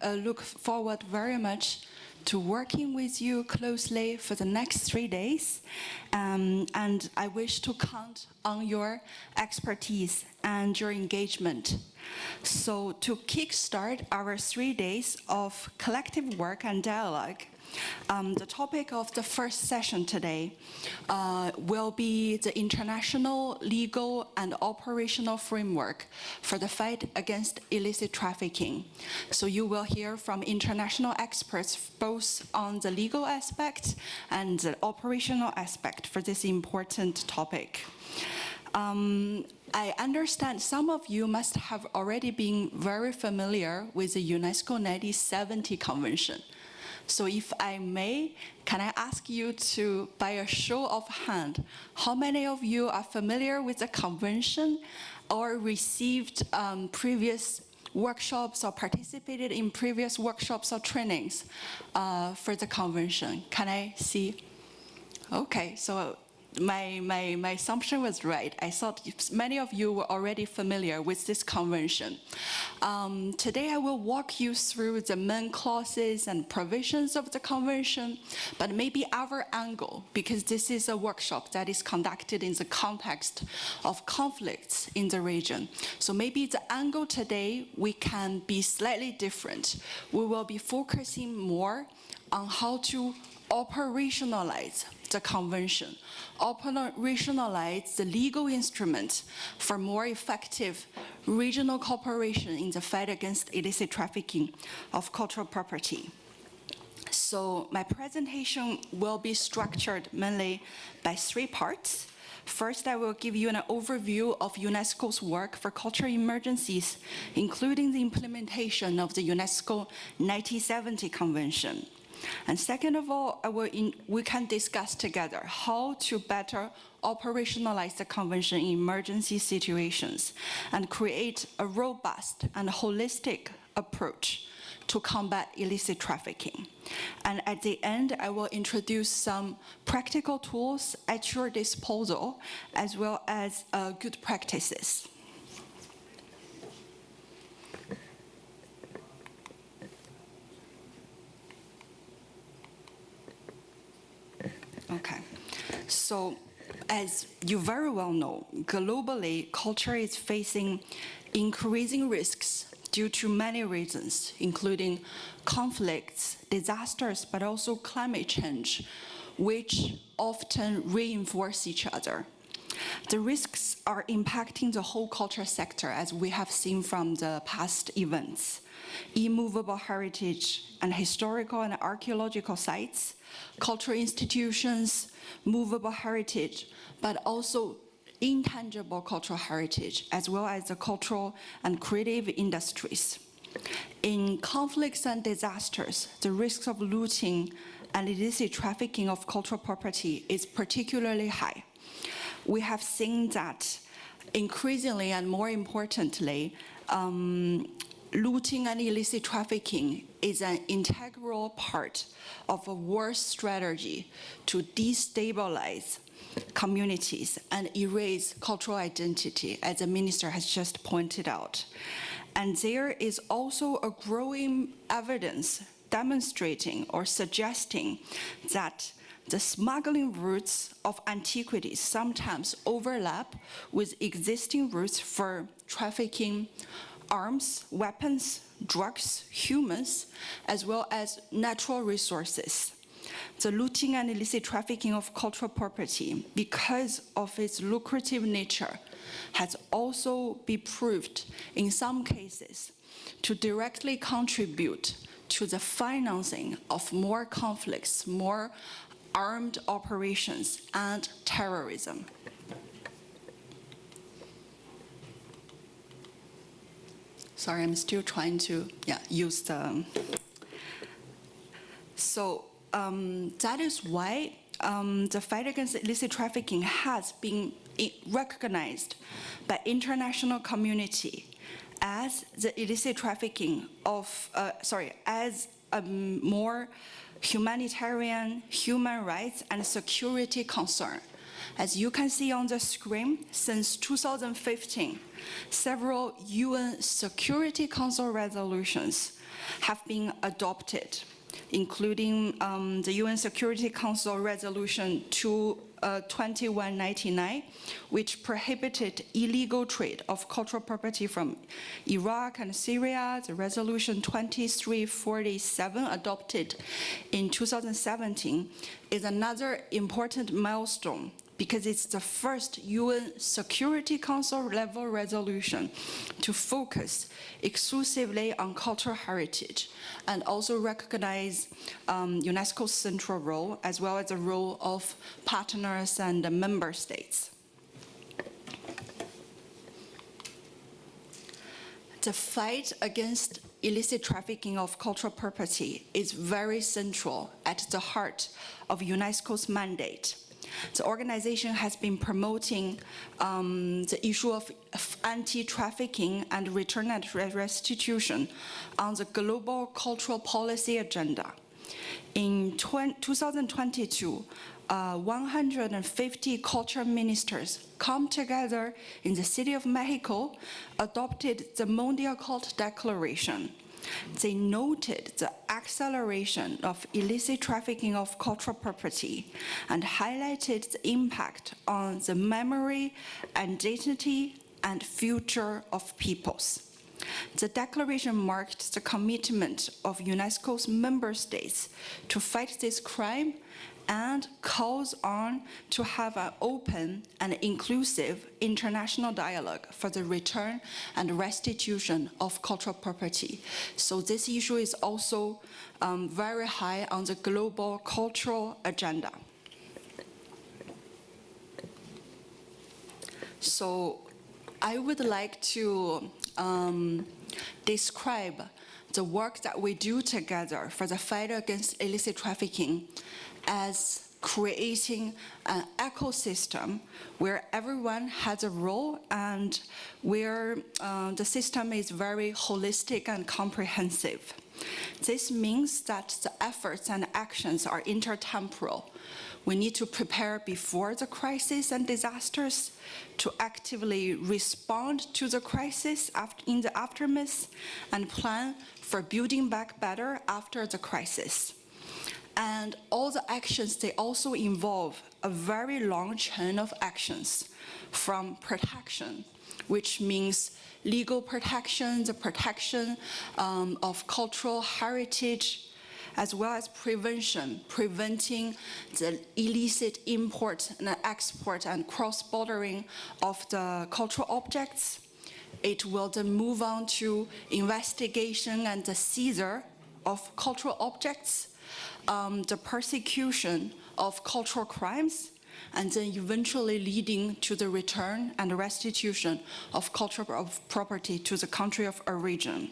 look forward very much to working with you closely for the next 3 days. And I wish to count on your expertise and your engagement. So to kickstart our 3 days of collective work and dialogue, the topic of the first session today will be the international legal and operational framework for the fight against illicit trafficking. So you will hear from international experts both on the legal aspect and the operational aspect for this important topic. I understand some of you must have already been very familiar with the UNESCO 1970 Convention. So if I may, can I ask you to, by a show of hand, how many of you are familiar with the convention or received previous workshops or participated in previous workshops or trainings for the convention? Can I see? Okay, so my assumption was right. I thought many of you were already familiar with this convention. Today I will walk you through the main clauses and provisions of the convention, but maybe our angle, because this is a workshop that is conducted in the context of conflicts in the region. So maybe the angle today we can be slightly different. We will be focusing more on how to operationalize the convention, operationalize the legal instruments for more effective regional cooperation in the fight against illicit trafficking of cultural property. So my presentation will be structured mainly by 3 parts. First, I will give you an overview of UNESCO's work for cultural emergencies, including the implementation of the UNESCO 1970 Convention. And second of all, we can discuss together how to better operationalize the convention in emergency situations and create a robust and holistic approach to combat illicit trafficking. And at the end, I will introduce some practical tools at your disposal, as well as good practices. Okay, so as you very well know, globally, culture is facing increasing risks due to many reasons, including conflicts, disasters, but also climate change, which often reinforce each other. The risks are impacting the whole culture sector, as we have seen from the past events. Immovable heritage and historical and archaeological sites, cultural institutions, movable heritage, but also intangible cultural heritage, as well as the cultural and creative industries. In conflicts and disasters, the risks of looting and illicit trafficking of cultural property is particularly high. We have seen that increasingly and more importantly, looting and illicit trafficking is an integral part of a war strategy to destabilize communities and erase cultural identity, as the minister has just pointed out. And there is also a growing evidence demonstrating or suggesting that the smuggling routes of antiquities sometimes overlap with existing routes for trafficking arms, weapons, drugs, humans, as well as natural resources. The looting and illicit trafficking of cultural property, because of its lucrative nature, has also been proved in some cases to directly contribute to the financing of more conflicts, more armed operations, and terrorism. Sorry, I'm still trying to use the... So that is why the fight against illicit trafficking has been recognized by international community as the illicit trafficking of, as a more humanitarian, human rights, and security concern. As you can see on the screen, since 2015, several UN Security Council resolutions have been adopted, including the UN Security Council Resolution 2199, which prohibited illegal trade of cultural property from Iraq and Syria, the Resolution 2347, adopted in 2017, is another important milestone because it's the first UN Security Council level resolution to focus exclusively on cultural heritage and also recognize UNESCO's central role as well as the role of partners and the member states. The fight against illicit trafficking of cultural property is very central at the heart of UNESCO's mandate. The organization has been promoting the issue of anti-trafficking and return and restitution on the global cultural policy agenda. In 2022, 150 culture ministers come together in the city of Mexico, adopted the Mondial Cult Declaration. They noted the acceleration of illicit trafficking of cultural property and highlighted the impact on the memory, identity, and future of peoples. The declaration marked the commitment of UNESCO's member states to fight this crime and calls on to have an open and inclusive international dialogue for the return and restitution of cultural property. So this issue is also very high on the global cultural agenda. So I would like to describe the work that we do together for the fight against illicit trafficking as creating an ecosystem where everyone has a role and where the system is very holistic and comprehensive. This means that the efforts and actions are intertemporal. We need to prepare before the crisis and disasters, to actively respond to the crisis in the aftermath, and plan for building back better after the crisis. And all the actions, they also involve a very long chain of actions, from protection, which means legal protection, the protection of cultural heritage, as well as prevention, preventing the illicit import and export and cross-bordering of the cultural objects. It will then move on to investigation and the seizure of cultural objects, the persecution of cultural crimes, and then eventually leading to the return and restitution of cultural property to the country of origin.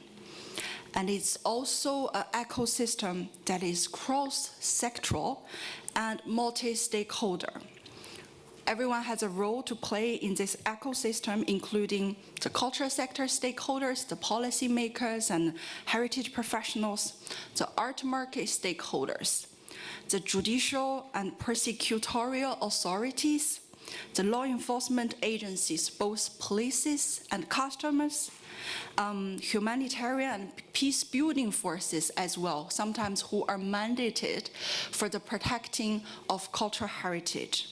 And it's also an ecosystem that is cross-sectoral and multi-stakeholder. Everyone has a role to play in this ecosystem, including the culture sector stakeholders, the policymakers and heritage professionals, the art market stakeholders, the judicial and prosecutorial authorities, the law enforcement agencies, both police and customs, humanitarian and peace-building forces as well, sometimes who are mandated for the protecting of cultural heritage.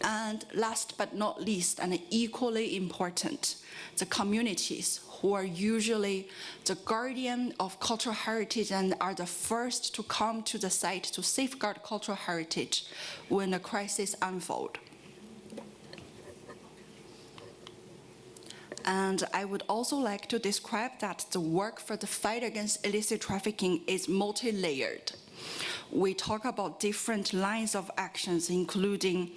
And last but not least, and equally important, the communities who are usually the guardian of cultural heritage and are the first to come to the site to safeguard cultural heritage when a crisis unfolds. And I would also like to describe that the work for the fight against illicit trafficking is multi-layered. We talk about different lines of actions, including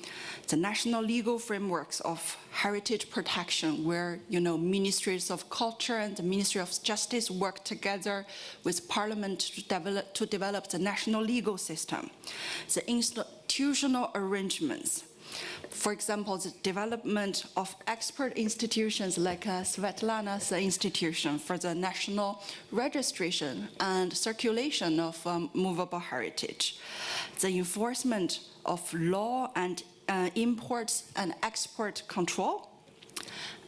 the national legal frameworks of heritage protection, where ministries of culture and the Ministry of Justice work together with Parliament to develop the national legal system, the institutional arrangements For example, the development of expert institutions like Svetlana's institution for the national registration and circulation of movable heritage, the enforcement of law and imports and export control,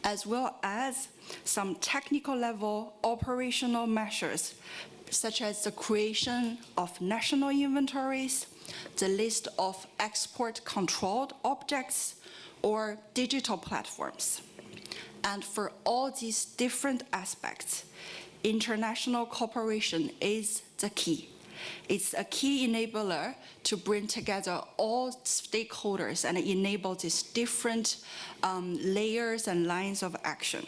as well as some technical level operational measures, such as the creation of national inventories, the list of export-controlled objects, or digital platforms. And for all these different aspects, international cooperation is the key. It's a key enabler to bring together all stakeholders and enable these different layers and lines of action.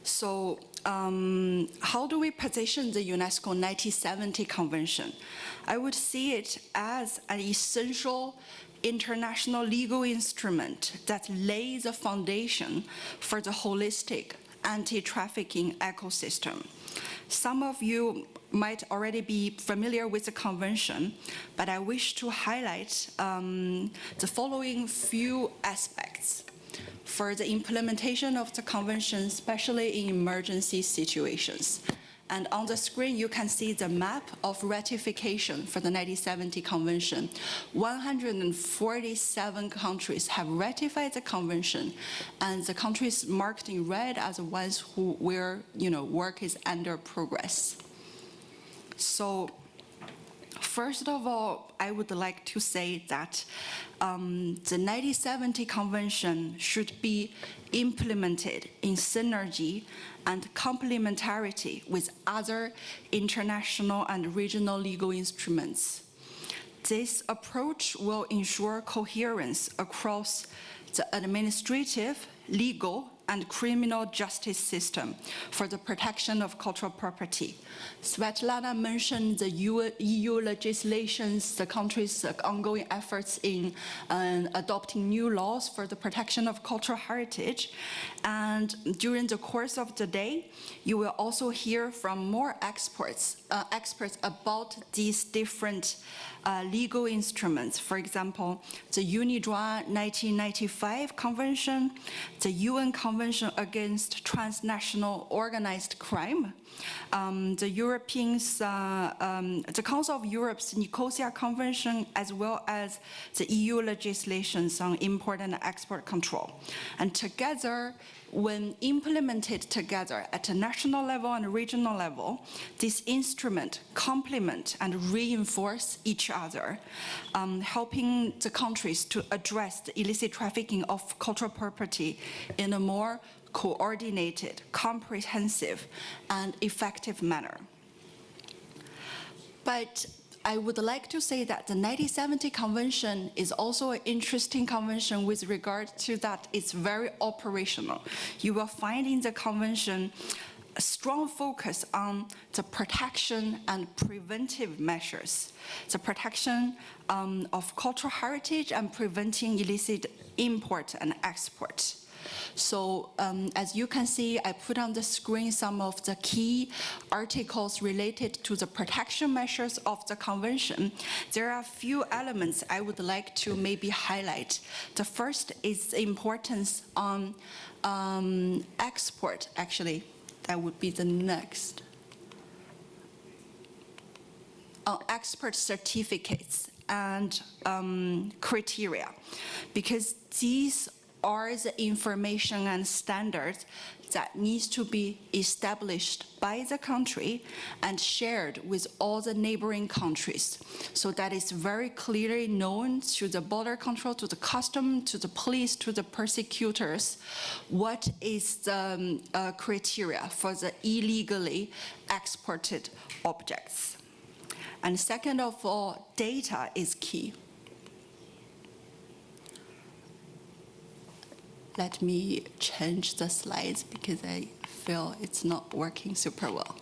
So how do we position the UNESCO 1970 Convention? I would see it as an essential international legal instrument that lays the foundation for the holistic anti-trafficking ecosystem. Some of you might already be familiar with the convention, but I wish to highlight the following few aspects for the implementation of the convention, especially in emergency situations. And on the screen, you can see the map of ratification for the 1970 convention. 147 countries have ratified the convention, and the countries marked in red are the ones where work is under progress. So, first of all, I would like to say that the 1970 Convention should be implemented in synergy and complementarity with other international and regional legal instruments. This approach will ensure coherence across the administrative, legal, and criminal justice system for the protection of cultural property. Svetlana mentioned the EU legislations, the country's ongoing efforts in adopting new laws for the protection of cultural heritage. And during the course of the day, you will also hear from more experts about these different legal instruments. For example, the UNIDROIT 1995 Convention, the UN Convention Against Transnational Organized Crime, the Council of Europe's Nicosia Convention, as well as the EU legislations on import and export control. And together, when implemented together at a national level and regional level, this instrument complement and reinforce each other, helping the countries to address the illicit trafficking of cultural property in a more coordinated, comprehensive, and effective manner. But I would like to say that the 1970 Convention is also an interesting convention with regard to that it's very operational. You will find in the convention a strong focus on the protection and preventive measures, the protection of cultural heritage and preventing illicit import and export. So as you can see, I put on the screen some of the key articles related to the protection measures of the convention. There are a few elements I would like to maybe highlight. The first is the importance on export. Actually, that would be the next. On export certificates and criteria, because these are the information and standards that needs to be established by the country and shared with all the neighboring countries, so that it's very clearly known to the border control, to the custom, to the police, to the prosecutors, what is the criteria for the illegally exported objects. And second of all, data is key. Let me change the slides because I feel it's not working super well.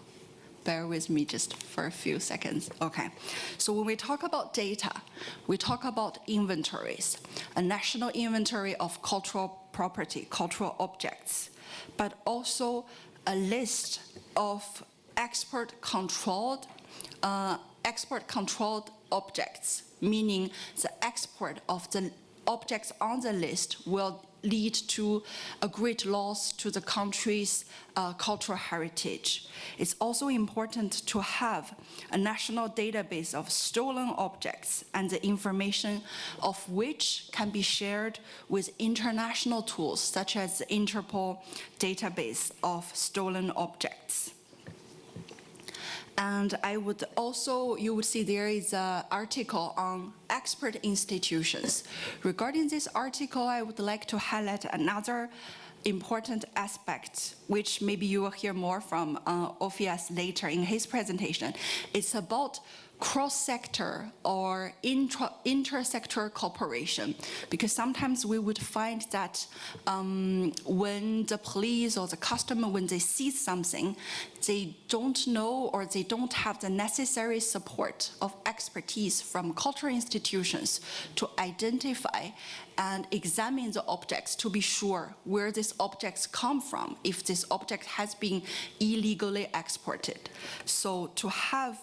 Bear with me just for a few seconds. Okay, so when we talk about data, we talk about inventories, a national inventory of cultural property, cultural objects, but also a list of export-controlled objects, meaning the export of the objects on the list will lead to a great loss to the country's cultural heritage. It's also important to have a national database of stolen objects and the information of which can be shared with international tools such as the Interpol database of stolen objects. And I would also, you would see there is an article on expert institutions. Regarding this article, I would like to highlight another important aspect, which maybe you will hear more from Ophias later in his presentation. It's about cross-sector or inter-sector cooperation, because sometimes we would find that when the police or the customer, when they see something, they don't know or they don't have the necessary support of expertise from cultural institutions to identify and examine the objects to be sure where these objects come from, if this object has been illegally exported. So to have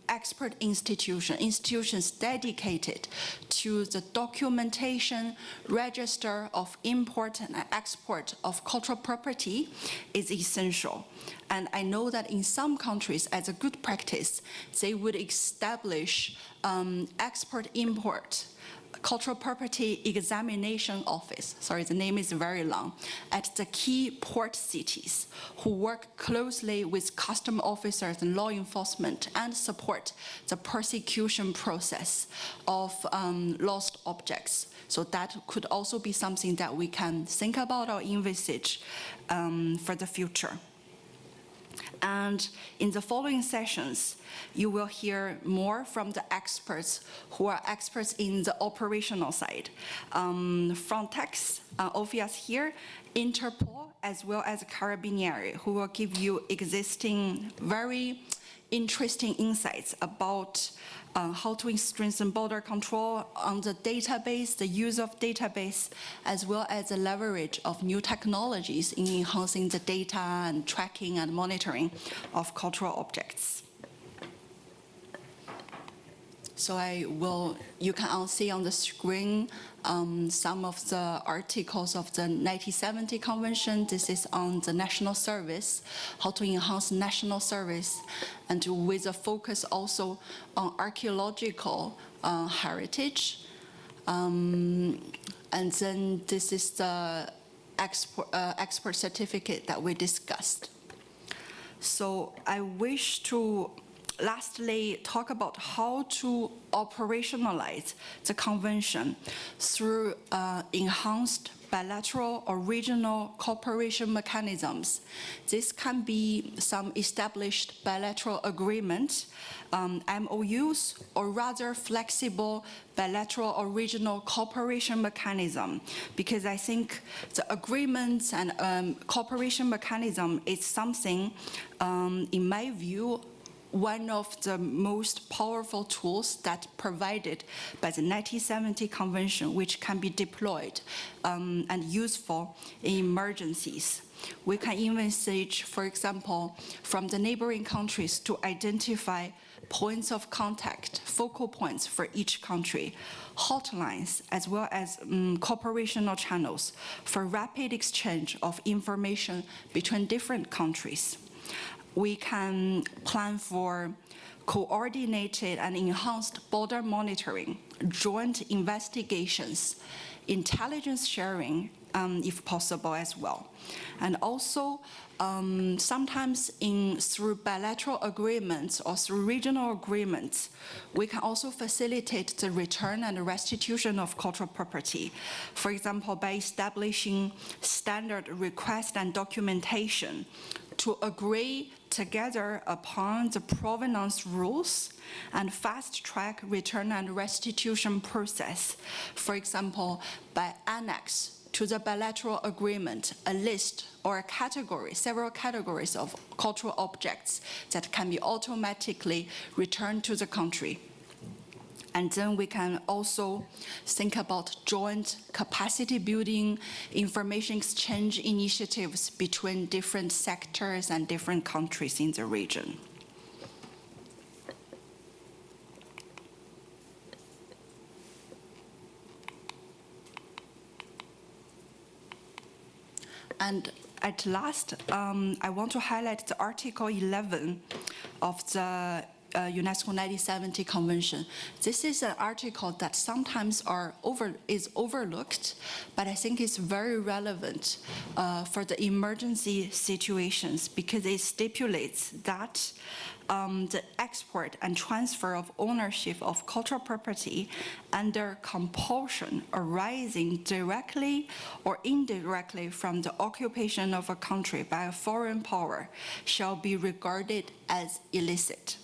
expert institutions dedicated to the documentation, register of import and export of cultural property is essential. And I know that in some countries, as a good practice, they would establish export-import cultural property examination office, sorry, the name is very long, at the key port cities, who work closely with custom officers and law enforcement and support the prosecution process of lost objects. So that could also be something that we can think about or envisage for the future. And in the following sessions, you will hear more from the experts who are experts in the operational side. Frontex, Ophias here, Interpol, as well as Carabinieri, who will give you existing very interesting insights about how to strengthen border control on the database, the use of database, as well as the leverage of new technologies in enhancing the data and tracking and monitoring of cultural objects. So you can all see on the screen some of the articles of the 1970 Convention. This is on the national service, how to enhance national service, and with a focus also on archaeological heritage. And then this is the export certificate that we discussed. So I wish to lastly talk about how to operationalize the convention through enhanced bilateral or regional cooperation mechanisms. This can be some established bilateral agreements, MOUs, or rather flexible bilateral or regional cooperation mechanism, because I think the agreements and cooperation mechanism is something, in my view, one of the most powerful tools that provided by the 1970 Convention, which can be deployed and useful in emergencies. We can envisage, for example, from the neighboring countries to identify points of contact, focal points for each country, hotlines, as well as cooperational channels for rapid exchange of information between different countries. We can plan for coordinated and enhanced border monitoring, joint investigations, intelligence sharing, if possible as well. And also, sometimes through bilateral agreements or through regional agreements, we can also facilitate the return and restitution of cultural property. For example, by establishing standard request and documentation to agree together upon the provenance rules and fast-track return and restitution process. For example, by annex to the bilateral agreement, a list or a category, several categories of cultural objects that can be automatically returned to the country. And then we can also think about joint capacity building, information exchange initiatives between different sectors and different countries in the region. And at last, I want to highlight the Article 11 of the UNESCO 1970 Convention. This is an article that sometimes is overlooked, but I think it's very relevant for the emergency situations because it stipulates that the export and transfer of ownership of cultural property under compulsion arising directly or indirectly from the occupation of a country by a foreign power shall be regarded as illicit.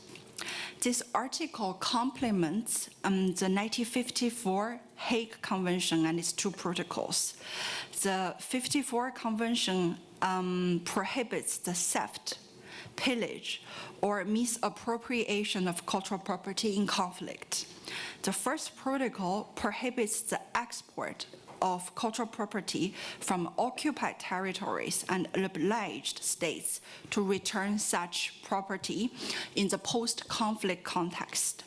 This article complements the 1954 Hague Convention and its two protocols. The 54 Convention prohibits the theft, pillage, or misappropriation of cultural property in conflict. The first protocol prohibits the export of cultural property from occupied territories and obliged states to return such property in the post-conflict context.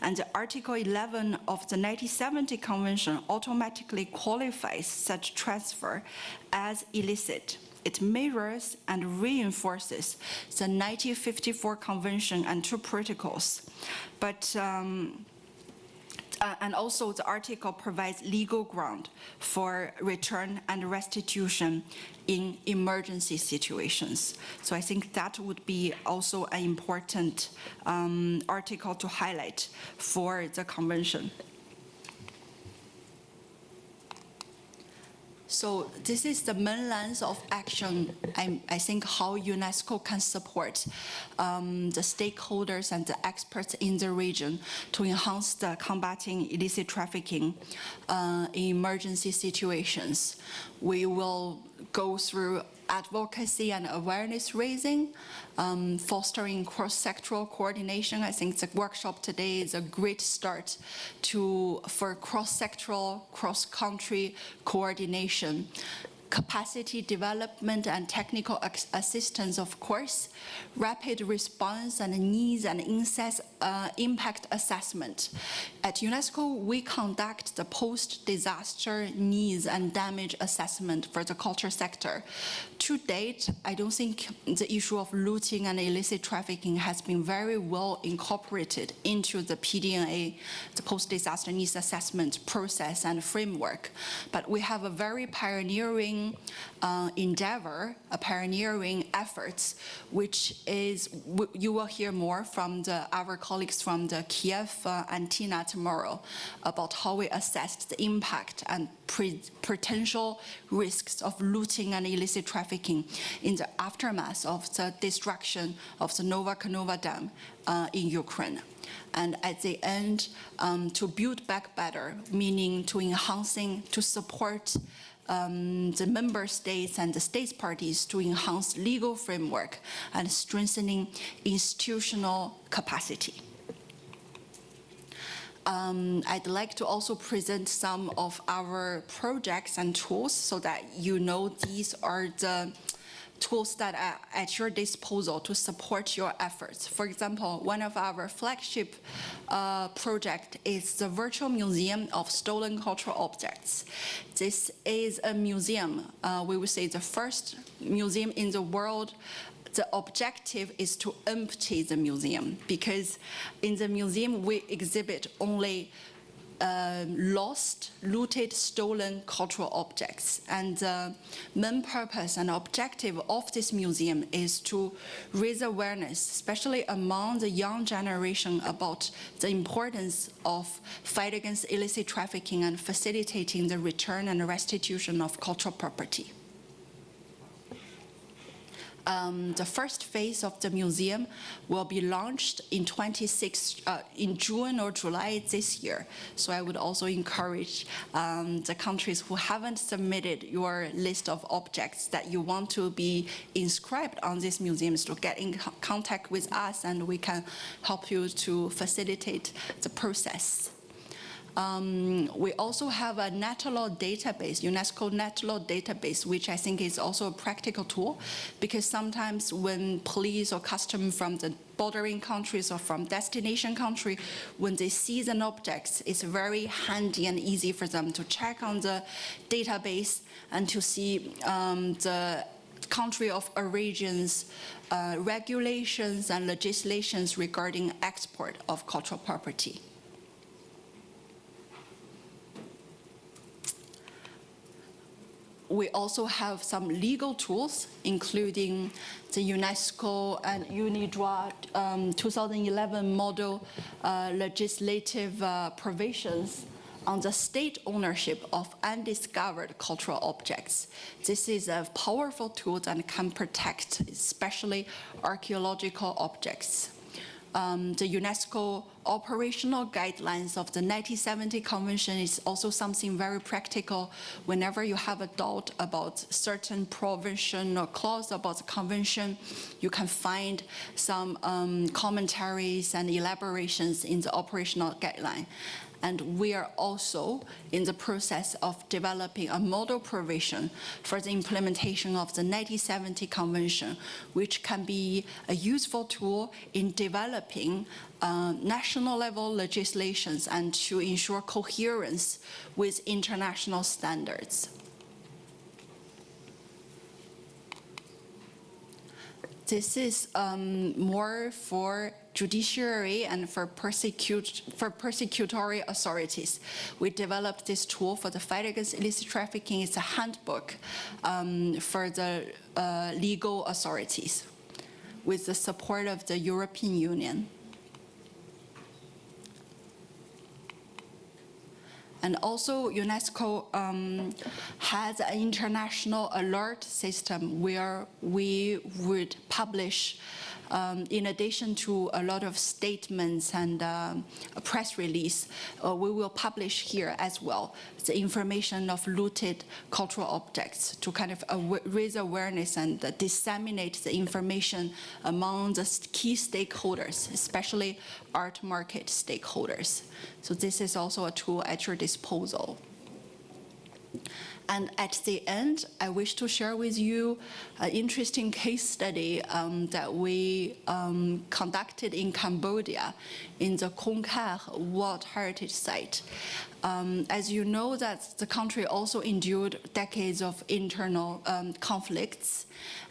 And Article 11 of the 1970 Convention automatically qualifies such transfer as illicit. It mirrors and reinforces the 1954 Convention and two protocols, but and also the article provides legal ground for return and restitution in emergency situations. So I think that would be also an important article to highlight for the convention. So this is the main lines of action, I think, how UNESCO can support the stakeholders and the experts in the region to enhance the combating illicit trafficking in emergency situations. We will go through advocacy and awareness raising, fostering cross-sectoral coordination. I think the workshop today is a great start for cross-sectoral, cross-country coordination. Capacity development and technical assistance, of course, rapid response and needs and impact assessment. At UNESCO, we conduct the post-disaster needs and damage assessment for the culture sector. To date, I don't think the issue of looting and illicit trafficking has been very well incorporated into the PDNA, the post-disaster needs assessment process and framework. But we have a very pioneering endeavor, a pioneering efforts, which is, you will hear more from our colleagues from the Kiev and Tina tomorrow about how we assessed the impact and potential risks of looting and illicit trafficking in the aftermath of the destruction of the Novakanova Dam in Ukraine. And at the end, to build back better, meaning to enhancing, to support the member states and the states parties to enhance legal framework and strengthening institutional capacity. I'd like to also present some of our projects and tools so that you know these are the tools that are at your disposal to support your efforts. For example, one of our flagship project is the Virtual Museum of Stolen Cultural Objects. This is a museum, we would say the first museum in the world. The objective is to empty the museum, because in the museum we exhibit only lost, looted, stolen cultural objects. And the main purpose and objective of this museum is to raise awareness, especially among the young generation, about the importance of fight against illicit trafficking and facilitating the return and restitution of cultural property. The first phase of the museum will be launched in June or July this year. So I would also encourage the countries who haven't submitted your list of objects that you want to be inscribed on these museums to get in contact with us, and we can help you to facilitate the process. We also have a net law database, UNESCO net law database, which I think is also a practical tool, because sometimes when police or custom from the bordering countries or from destination country, when they seize an object, it's very handy and easy for them to check on the database and to see the country of origin's regulations and legislations regarding export of cultural property. We also have some legal tools, including the UNESCO and UNIDROIT 2011 model legislative provisions on the state ownership of undiscovered cultural objects. This is a powerful tool that can protect especially archaeological objects. The UNESCO operational guidelines of the 1970 Convention is also something very practical. Whenever you have a doubt about certain provision or clause about the convention, you can find some commentaries and elaborations in the operational guideline. And we are also in the process of developing a model provision for the implementation of the 1970 Convention, which can be a useful tool in developing national level legislations and to ensure coherence with international standards. This is more for judiciary and for persecutory authorities. We developed this tool for the fight against illicit trafficking. It's a handbook for the legal authorities with the support of the European Union. And also UNESCO has an international alert system where we would publish, in addition to a lot of statements and a press release, we will publish here as well the information of looted cultural objects to kind of raise awareness and disseminate the information among the key stakeholders, especially art market stakeholders. So this is also a tool at your disposal. And at the end, I wish to share with you an interesting case study that we conducted in Cambodia in the Krong Kar World Heritage Site. As you know, that the country also endured decades of internal conflicts,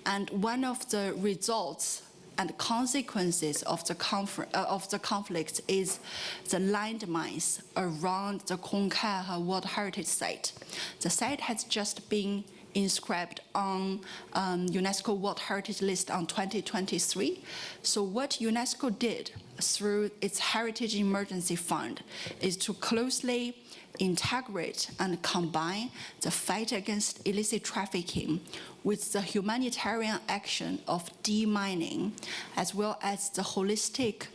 and one of the results and consequences of the conflict is the landmines around the Krong Kar World Heritage Site. The site has just been inscribed on UNESCO World Heritage List on 2023. So what UNESCO did through its Heritage Emergency Fund is to closely integrate and combine the fight against illicit trafficking with the humanitarian action of demining, as well as the holistic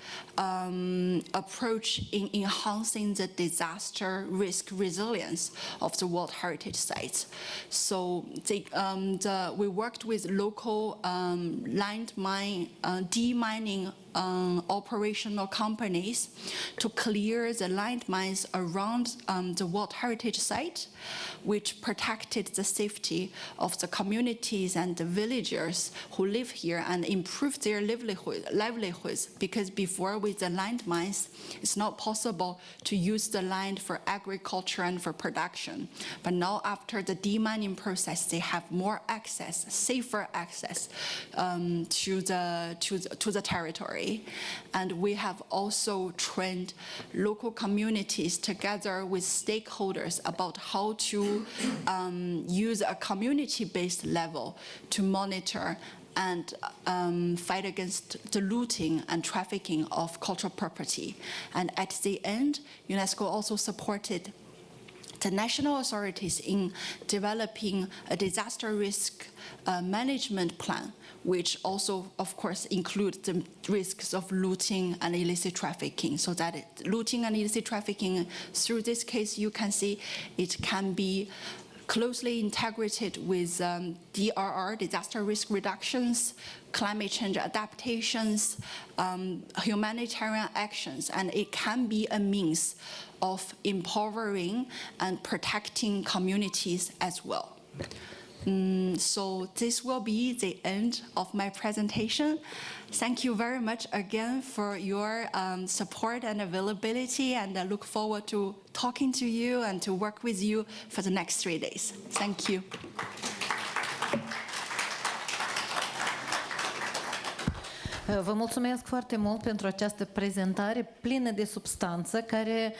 approach in enhancing the disaster risk resilience of the World Heritage Sites. So we worked with local landmine demining operational companies to clear the landmines around the World Heritage Site, which protected the safety of the communities and the villagers who live here and improved their livelihoods, because before with the landmines, it's not possible to use the land for agriculture and for production. But now after the demining process, they have more access, safer access to the territory. And we have also trained local communities together with stakeholders about how to use a community-based level to monitor and fight against the looting and trafficking of cultural property. And at the end, UNESCO also supported the national authorities in developing a disaster risk management plan, which also, of course, includes the risks of looting and illicit trafficking. So that looting and illicit trafficking, through this case, you can see it can be closely integrated with DRR, disaster risk reductions, climate change adaptations, humanitarian actions, and it can be a means of empowering and protecting communities as well. So this will be the end of my presentation. Thank you very much again for your support and availability, and I look forward to talking to you and to work with you for the next 3 days. Thank you. Vă mulțumesc foarte mult pentru această prezentare plină de substanță care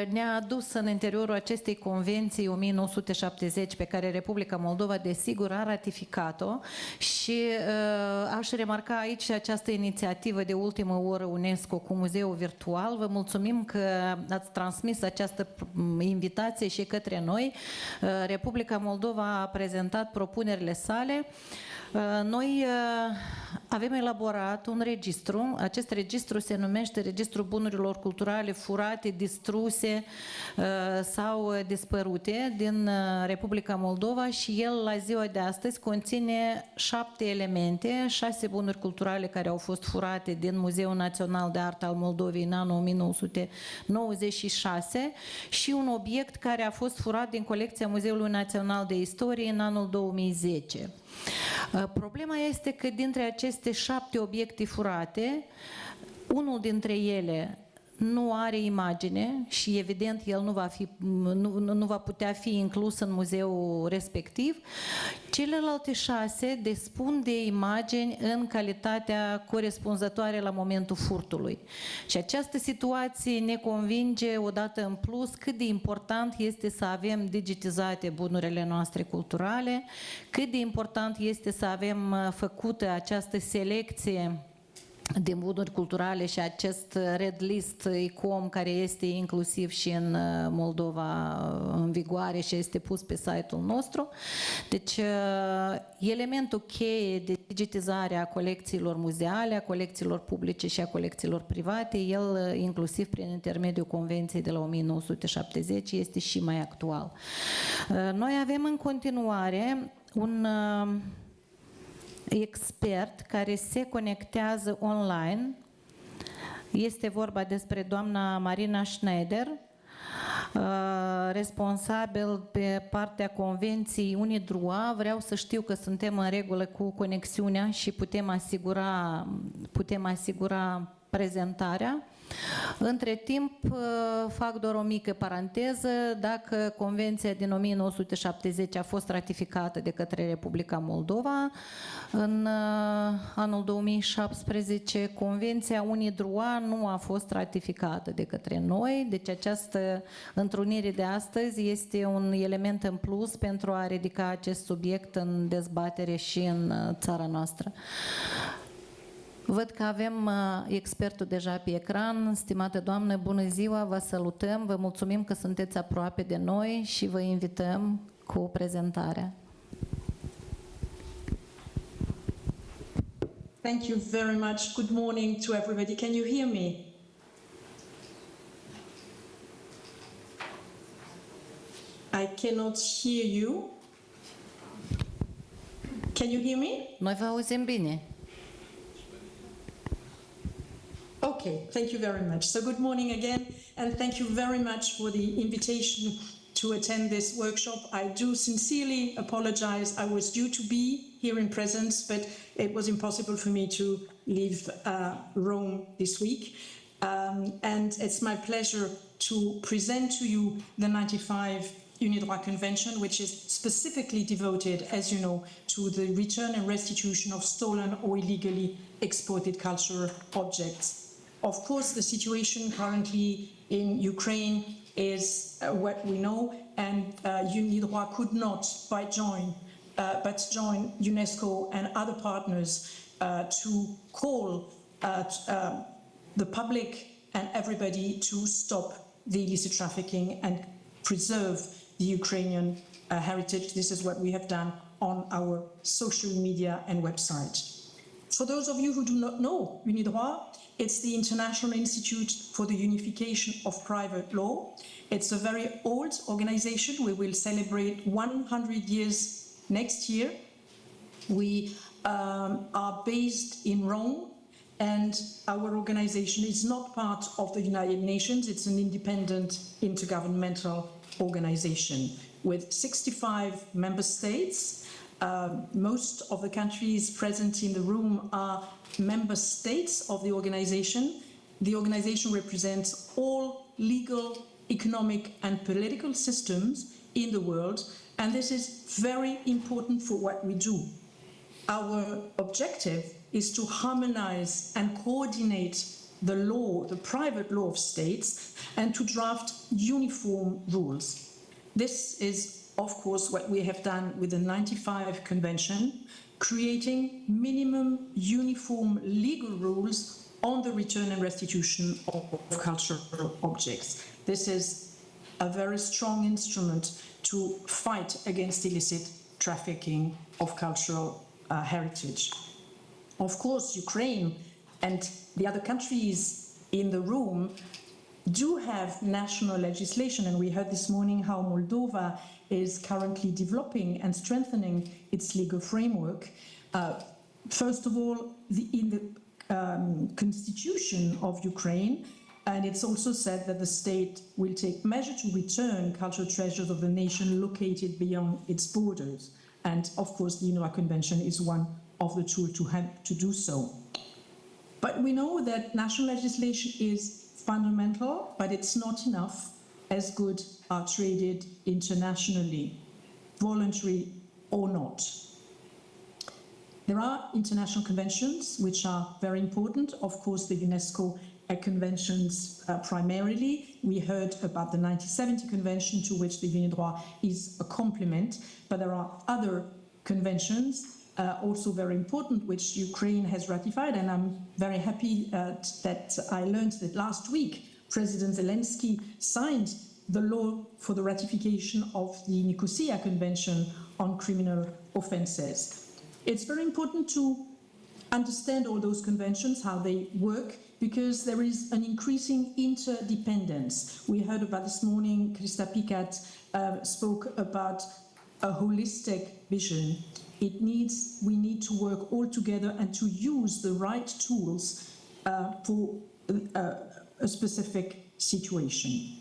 ne-a adus în interiorul acestei convenții 1970 pe care Republica Moldova desigur a ratificat-o și aș remarca aici această inițiativă de ultimă oră UNESCO cu muzeul virtual. Vă mulțumim că ați transmis această invitație și către noi. Republica Moldova a prezentat propunerile sale. Noi avem elaborat un registru. Acest registru se numește Registrul Bunurilor Culturale Furate, Distruse sau Dispărute din Republica Moldova și el la ziua de astăzi conține 7 elemente, 6 bunuri culturale care au fost furate din Muzeul Național de Artă al Moldovei în anul 1996 și un obiect care a fost furat din colecția Muzeului Național de Istorie în anul 2010. Problema este că dintre aceste 7 obiecte furate, unul dintre ele nu are imagine și evident el nu va putea fi inclus în muzeul respectiv. Celelalte 6 dispun de imagini în calitatea corespunzătoare la momentul furtului. Și această situație ne convinge odată în plus cât de important este să avem digitizate bunurile noastre culturale, cât de important este să avem făcută această selecție de bunuri culturale și acest red list ICOM care este inclusiv și în Moldova în vigoare și este pus pe site-ul nostru. Deci elementul cheie de digitizare a colecțiilor muzeale, a colecțiilor publice și a colecțiilor private, el inclusiv prin intermediul Convenției de la 1970 este și mai actual. Noi avem în continuare un expert care se conectează online. Este vorba despre doamna Marina Schneider, responsabil pe partea Convenției UNIDROIT. Vreau să știu că suntem în regulă cu conexiunea și putem asigura prezentarea. Între timp, fac doar o mică paranteză, dacă Convenția din 1970 a fost ratificată de către Republica Moldova, în anul 2017 Convenția UNIDROIT nu a fost ratificată de către noi, deci această întrunire de astăzi este un element în plus pentru a ridica acest subiect în dezbatere și în țara noastră. Văd că avem expertul deja pe ecran. Stimată doamnă, bună ziua, vă salutăm, vă mulțumim că sunteți aproape de noi și vă invităm cu prezentarea. Thank you very much. Good morning to everybody. Can you hear me? I cannot hear you. Can you hear me? Noi vă auzim bine. Okay, thank you very much. So good morning again, and thank you very much for the invitation to attend this workshop. I do sincerely apologize. I was due to be here in presence, but it was impossible for me to leave Rome this week. And it's my pleasure to present to you the 95 UNIDROIT Convention, which is specifically devoted, as you know, to the return and restitution of stolen or illegally exported cultural objects. Of course, the situation currently in Ukraine is what we know, and UNIDROIT could not but join UNESCO and other partners to call the public and everybody to stop the illicit trafficking and preserve the Ukrainian heritage. This is what we have done on our social media and website. For those of you who do not know UniDroit, it's the International Institute for the Unification of Private Law. It's a very old organization. We will celebrate 100 years next year. We are based in Rome, and our organization is not part of the United Nations. It's an independent intergovernmental organization with 65 member states. Most of the countries present in the room are member states of the organization. The organization represents all legal, economic and political systems in the world, and this is very important for what we do. Our objective is to harmonize and coordinate the law, the private law of states, and to draft uniform rules. This is, of course, what we have done with the 95 Convention, creating minimum uniform legal rules on the return and restitution of cultural objects. This is a very strong instrument to fight against illicit trafficking of cultural heritage. Of course, Ukraine and the other countries in the room do have national legislation, and we heard this morning how Moldova is currently developing and strengthening its legal framework. First of all, in the constitution of Ukraine, and it's also said that the state will take measure to return cultural treasures of the nation located beyond its borders. And of course, the UNRWA Convention is one of the tools to do so. But we know that national legislation is fundamental, but it's not enough, as goods are traded internationally, voluntary or not. There are international conventions which are very important. Of course, the UNESCO conventions primarily. We heard about the 1970 convention, to which the UniDroit is a complement, but there are other conventions also very important, which Ukraine has ratified, and I'm very happy that I learned that last week President Zelensky signed the law for the ratification of the Nicosia Convention on criminal offences. It's very important to understand all those conventions, how they work, because there is an increasing interdependence. We heard about this morning, Krista Picat spoke about a holistic vision. We need to work all together and to use the right tools for a specific situation.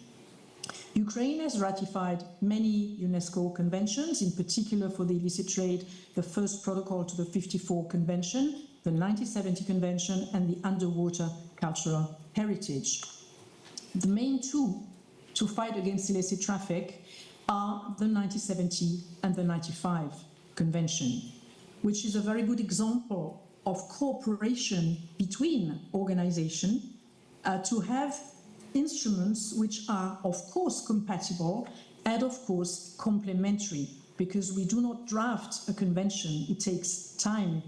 Ukraine has ratified many UNESCO conventions, in particular for the illicit trade, the first protocol to the 54 Convention, the 1970 Convention, and the underwater cultural heritage. The main two to fight against illicit traffic are the 1970 and the 95 Convention, which is a very good example of cooperation between organizations to have instruments which are, of course, compatible and, of course, complementary, because we do not draft a convention. It takes time,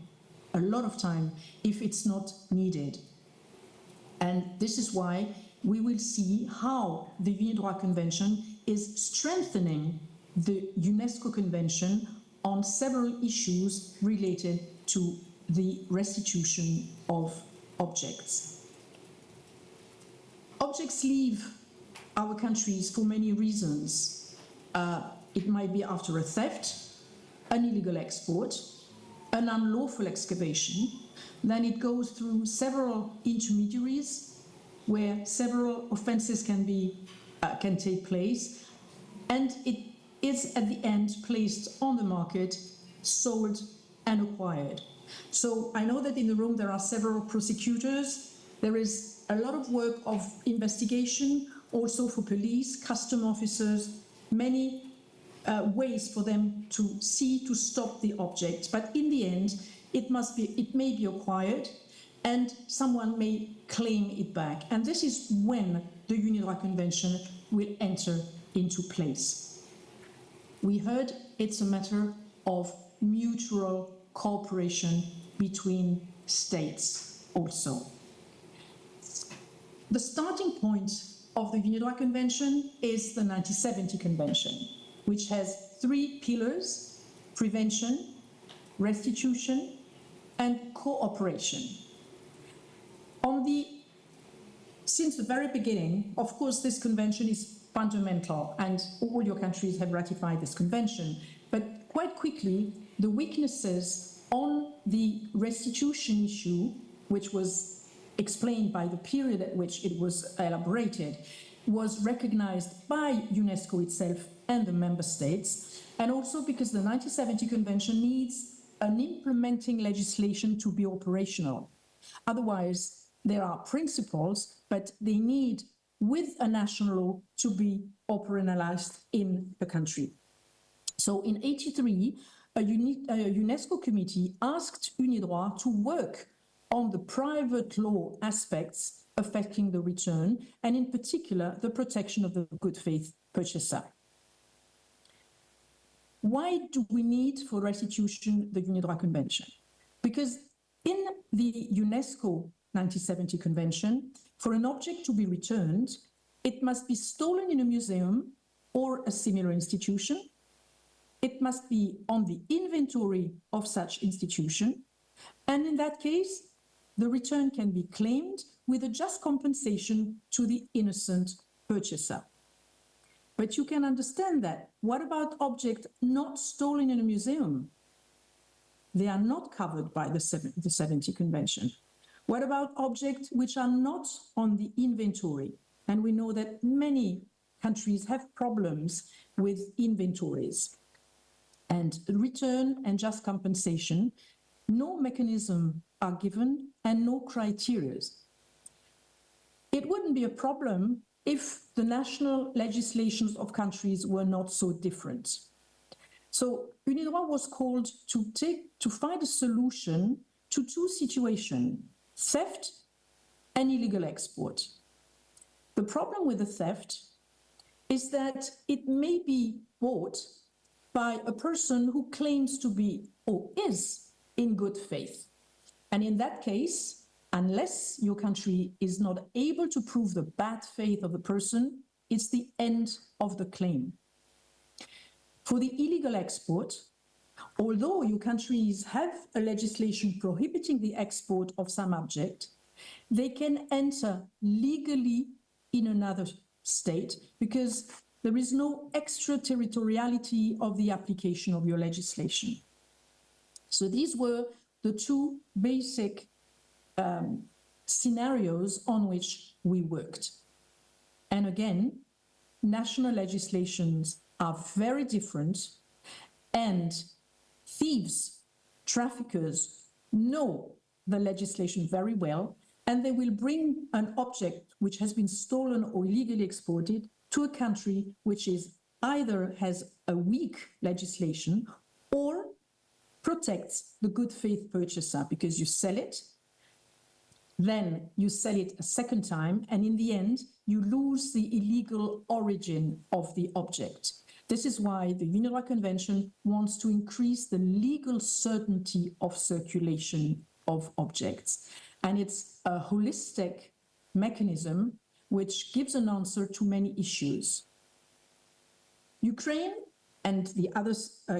a lot of time, if it's not needed. And this is why we will see how the UniDroit Convention is strengthening the UNESCO Convention on several issues related to the restitution of objects. Objects leave our countries for many reasons. It might be after a theft, an illegal export, an unlawful excavation. Then it goes through several intermediaries where several offenses can take place, and it is at the end placed on the market, sold and acquired. So I know that in the room there are several prosecutors. There is a lot of work of investigation, also for police, custom officers, many ways for them to stop the object. But in the end, it may be acquired, and someone may claim it back. And this is when the UniDroit Convention will enter into place. We heard it's a matter of mutual cooperation between states also. The starting point of the UniDroit Convention is the 1970 Convention, which has 3 pillars: prevention, restitution, and cooperation. Since the very beginning, of course, this convention is fundamental and all your countries have ratified this convention, but quite quickly, the weaknesses on the restitution issue, which was explained by the period at which it was elaborated, was recognized by UNESCO itself and the member states, and also because the 1970 convention needs an implementing legislation to be operational. Otherwise, there are principles, but they need, with a national law, to be operationalized in the country. So in 1983, a UNESCO committee asked UNIDROIT to work on the private law aspects affecting the return, and in particular, the protection of the good faith purchaser. Why do we need for restitution the UNIDROIT Convention? Because in the UNESCO 1970 Convention, for an object to be returned, it must be stolen in a museum or a similar institution. It must be on the inventory of such institution. And in that case, the return can be claimed with a just compensation to the innocent purchaser. But you can understand that. What about objects not stolen in a museum? They are not covered by the 70 Convention. What about objects which are not on the inventory? And we know that many countries have problems with inventories. And return and just compensation, no mechanism are given and no criteria. It wouldn't be a problem if the national legislations of countries were not so different. So UNIDROIT was called to find a solution to two situations: theft and illegal export. The problem with the theft is that it may be bought by a person who claims to be or is in good faith. And in that case, unless your country is not able to prove the bad faith of the person, it's the end of the claim. For the illegal export, although your countries have a legislation prohibiting the export of some object, they can enter legally in another state because there is no extraterritoriality of the application of your legislation. So these were the two basic scenarios on which we worked. And again, national legislations are very different, and thieves, traffickers know the legislation very well, and they will bring an object which has been stolen or illegally exported to a country which is either has a weak legislation or protects the good faith purchaser, because you sell it, then you sell it a second time, and in the end, you lose the illegal origin of the object. This is why the UNIDROIT Convention wants to increase the legal certainty of circulation of objects. And it's a holistic mechanism which gives an answer to many issues. Ukraine and the other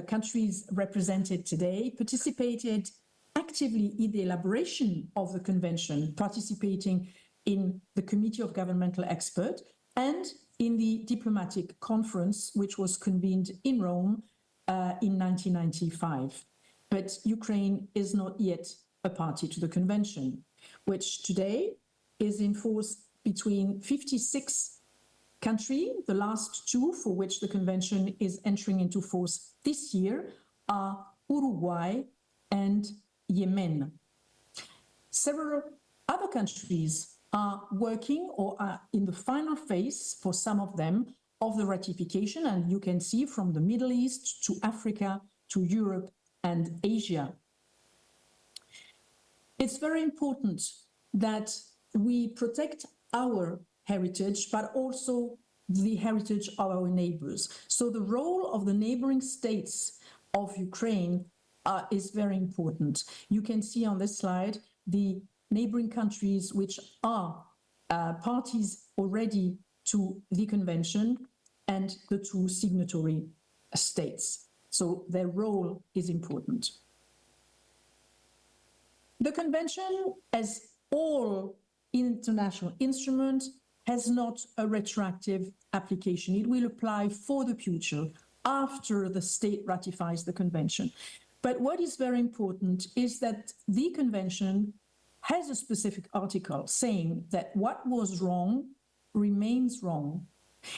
countries represented today participated actively in the elaboration of the convention, participating in the Committee of Governmental Experts and in the diplomatic conference, which was convened in Rome in 1995. But Ukraine is not yet a party to the convention, which today is in force between 56 countries. The last two for which the convention is entering into force this year are Uruguay and Yemen. Several other countries are working or are in the final phase, for some of them, of the ratification, and you can see from the Middle East to Africa to Europe and Asia. It's very important that we protect our heritage, but also the heritage of our neighbors. So the role of the neighboring states of Ukraine is very important. You can see on this slide the neighboring countries which are parties already to the convention and the two signatory states. So their role is important. The convention, as all international instruments, has not a retroactive application. It will apply for the future after the state ratifies the convention. But what is very important is that the convention has a specific article saying that what was wrong remains wrong.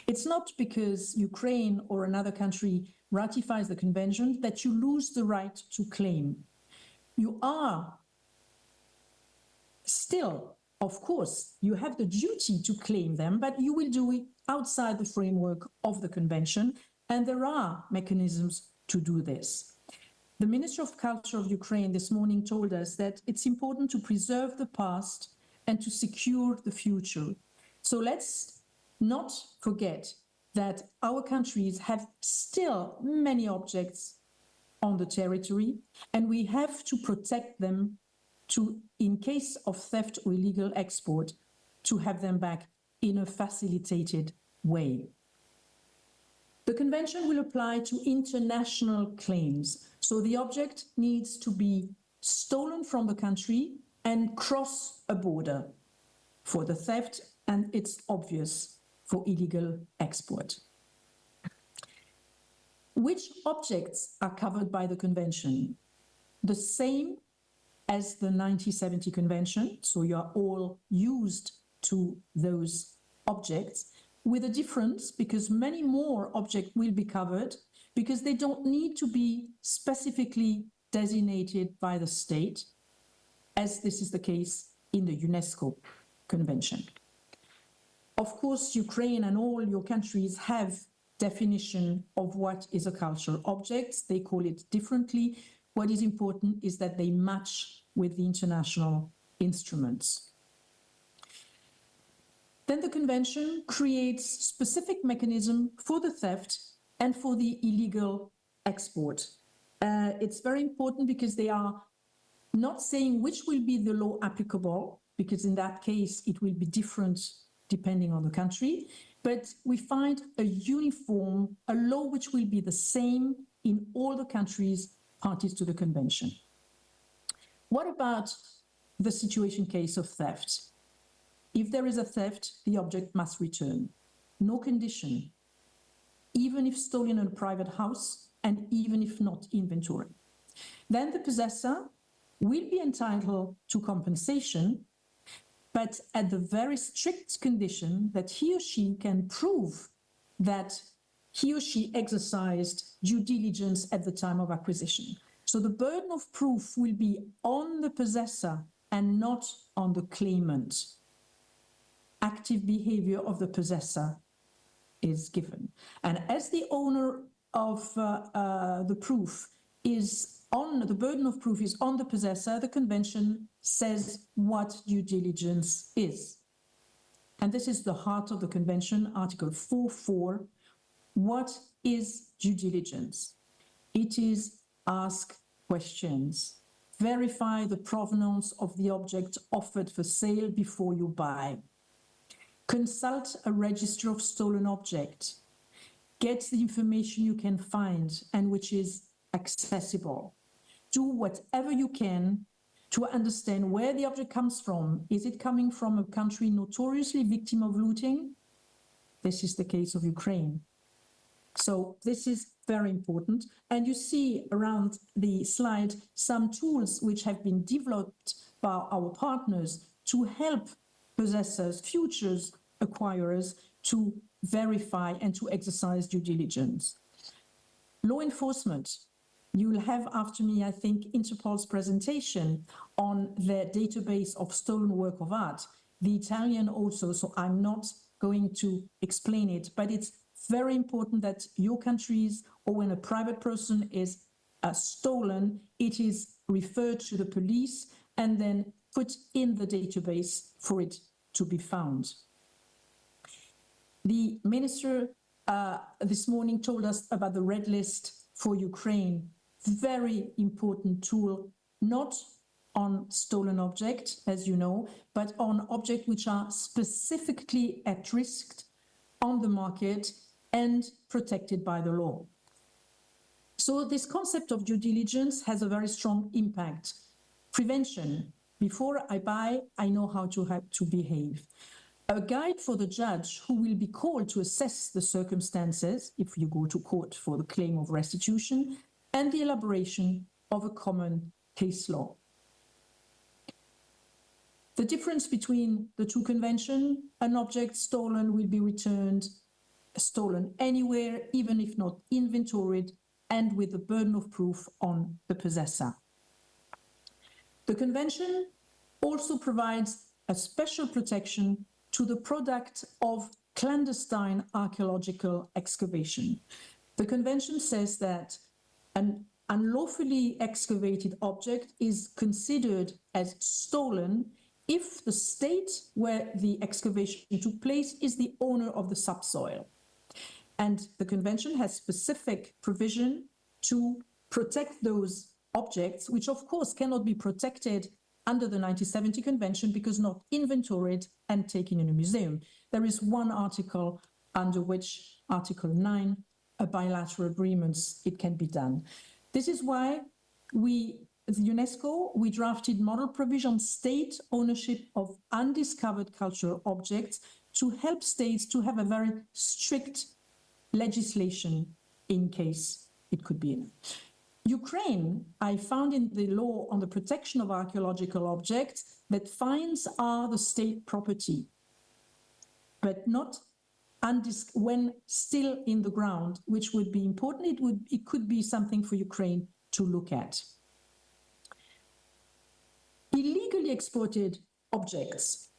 It's not because Ukraine or another country ratifies the convention that you lose the right to claim. You are still, of course, you have the duty to claim them, but you will do it outside the framework of the convention, and there are mechanisms to do this. The Minister of Culture of Ukraine this morning told us that it's important to preserve the past and to secure the future. So let's not forget that our countries have still many objects on the territory, and we have to protect them to, in case of theft or illegal export, to have them back in a facilitated way. The convention will apply to international claims. So the object needs to be stolen from the country and cross a border for the theft, and it's obvious for illegal export. Which objects are covered by the convention? The same as the 1970 convention, so you are all used to those objects, with a difference because many more objects will be covered because they don't need to be specifically designated by the state, as this is the case in the Unesco Convention. Of course, Ukraine and all your countries have definition of what is a cultural object. They call it differently. What is important is that they match with the international instruments. Then the convention creates specific mechanism for the theft and for the illegal export. It's very important because they are not saying which will be the law applicable, because in that case it will be different depending on the country, but we find a uniform, a law which will be the same in all the countries parties to the convention. What about the situation case of theft? If there is a theft, the object must return. No condition, even if stolen in a private house and even if not inventory. Then the possessor will be entitled to compensation, but at the very strict condition that he or she can prove that he or she exercised due diligence at the time of acquisition. So the burden of proof will be on the possessor and not on the claimant. Active behavior of the possessor is given. And as the owner of the proof is on, the burden of proof is on the possessor, the convention says what due diligence is. And this is the heart of the convention, Article 4.4. What is due diligence? It is ask questions. Verify the provenance of the object offered for sale before you buy. Consult a register of stolen object. Get the information you can find and which is accessible. Do whatever you can to understand where the object comes from. Is it coming from a country notoriously victim of looting? This is the case of Ukraine. So this is very important. And you see around the slide some tools which have been developed by our partners to help possessors, futures acquirers, to verify and to exercise due diligence. Law enforcement. You will have after me, I think, Interpol's presentation on their database of stolen work of art. The Italian also, so I'm not going to explain it, but it's very important that your countries, or when a private person is stolen, it is referred to the police and then put in the database for it to be found. The minister this morning told us about the red list for Ukraine. Very important tool, not on stolen objects, as you know, but on objects which are specifically at risk on the market and protected by the law. So this concept of due diligence has a very strong impact Prevention. Before I buy, I know how to behave. A guide for the judge who will be called to assess the circumstances if you go to court for the claim of restitution, and the elaboration of a common case law. The difference between the two conventions: an object stolen will be returned, stolen anywhere, even if not inventoried, and with the burden of proof on the possessor. The convention also provides a special protection to the product of clandestine archaeological excavation. The convention says that an unlawfully excavated object is considered as stolen if the state where the excavation took place is the owner of the subsoil. And the convention has specific provision to protect those objects, which of course cannot be protected under the 1970 convention because not inventoried and taken in a museum. There is one article under which, Article 9, a bilateral agreements, it can be done. This is why the UNESCO, we drafted model provision on state ownership of undiscovered cultural objects to help states to have a very strict legislation in case it could be in. Ukraine, I found in the law on the protection of archaeological objects that fines are the state property, but not when still in the ground, which would be important. It could be something for Ukraine to look at. Illegally exported objects.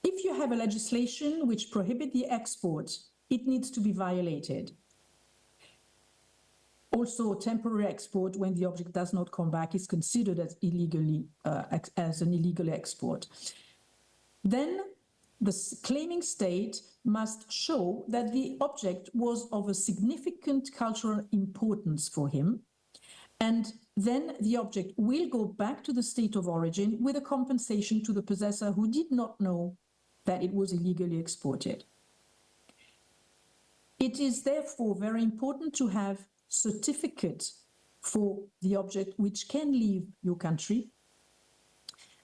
If you have a legislation which prohibits the export, it needs to be violated. Also, temporary export, when the object does not come back, is considered as an illegal export. Then the claiming state must show that the object was of a significant cultural importance for him, and then the object will go back to the state of origin with a compensation to the possessor who did not know that it was illegally exported. It is therefore very important to have certificate for the object which can leave your country,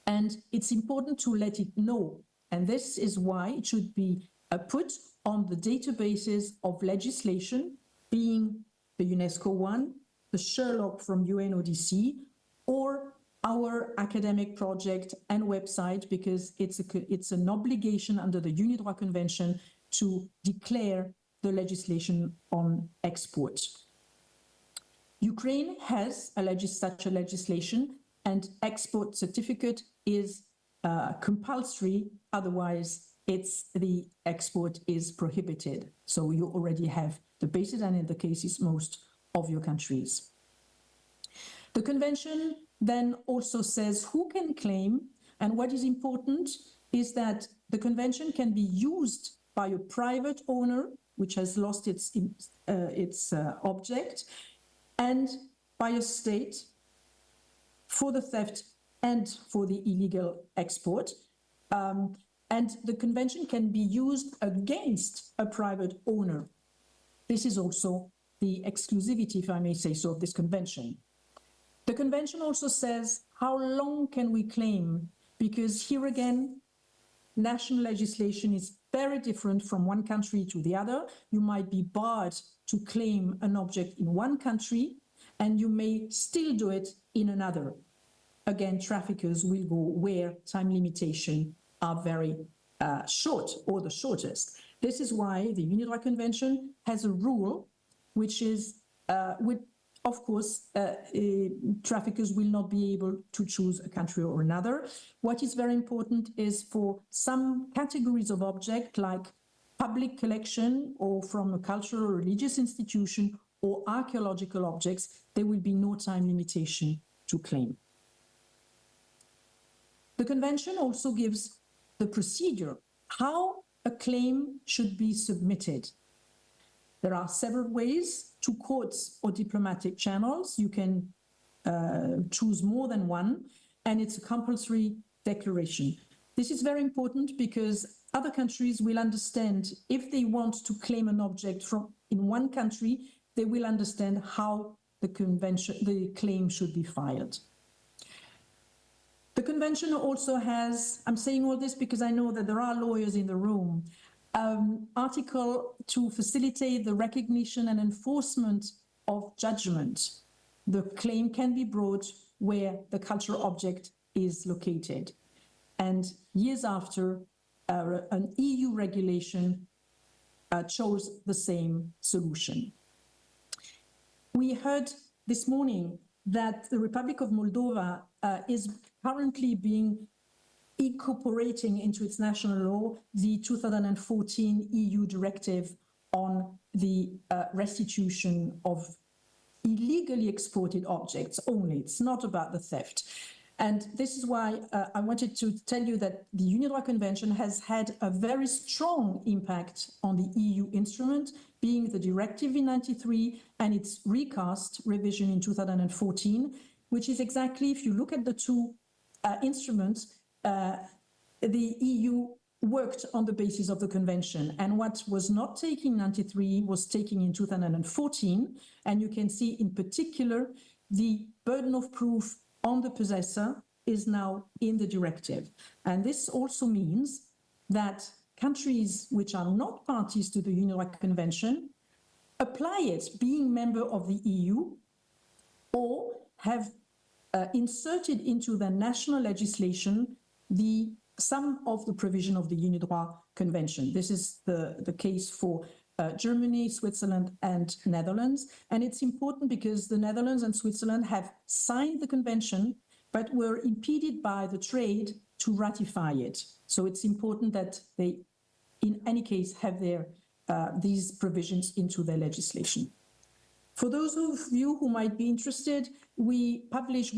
and it's important to let it know, and this is why it should be put on the databases of legislation, being the UNESCO one, the Sherlock from UNODC, or our academic project and website, because it's an obligation under the UNIDROIT Convention to declare the legislation on export. Ukraine has such a legislation, and export certificate is compulsory, otherwise the export is prohibited. So you already have the basis, and in the cases most of your countries. The convention then also says who can claim, and what is important is that the convention can be used by a private owner which has lost its object, and by a state for the theft and for the illegal export. And the convention can be used against a private owner. This is also the exclusivity, if I may say so, of this convention. The convention also says how long can we claim, because here again, national legislation is very different from one country to the other. You might be barred to claim an object in one country, and you may still do it in another. Again, traffickers will go where time limitations are very short, or the shortest. This is why the UNIDROIT Convention has a rule which is, of course, traffickers will not be able to choose a country or another. What is very important is for some categories of object, like public collection or from a cultural or religious institution or archaeological objects, there will be no time limitation to claim. The convention also gives the procedure, how a claim should be submitted. There are several ways: to courts or diplomatic channels. You can choose more than one, and it's a compulsory declaration. This is very important because other countries will understand, if they want to claim an object from in one country, they will understand how the claim should be filed. The convention also has, I'm saying all this because I know that there are lawyers in the room, article to facilitate the recognition and enforcement of judgment. The claim can be brought where the cultural object is located. And years after, an EU regulation chose the same solution. We heard this morning that the Republic of Moldova is currently incorporating into its national law the 2014 EU directive on the restitution of illegally exported objects only. It's not about the theft. And this is why I wanted to tell you that the UNIDROIT Convention has had a very strong impact on the EU instrument, being the directive in '93 and its recast revision in 2014, which is exactly, if you look at the two instruments, the EU worked on the basis of the convention, and what was not taken in '93 was taken in 2014, and you can see in particular the burden of proof on the possessor is now in the directive. And this also means that countries which are not parties to the UNIDROIT Convention apply it, being member of the EU, or have inserted into their national legislation some of the provision of the UNIDROIT Convention. This is the case for Germany, Switzerland, and Netherlands. And it's important because the Netherlands and Switzerland have signed the convention, but were impeded by the trade to ratify it. So it's important that they, in any case, have these provisions into their legislation. For those of you who might be interested, we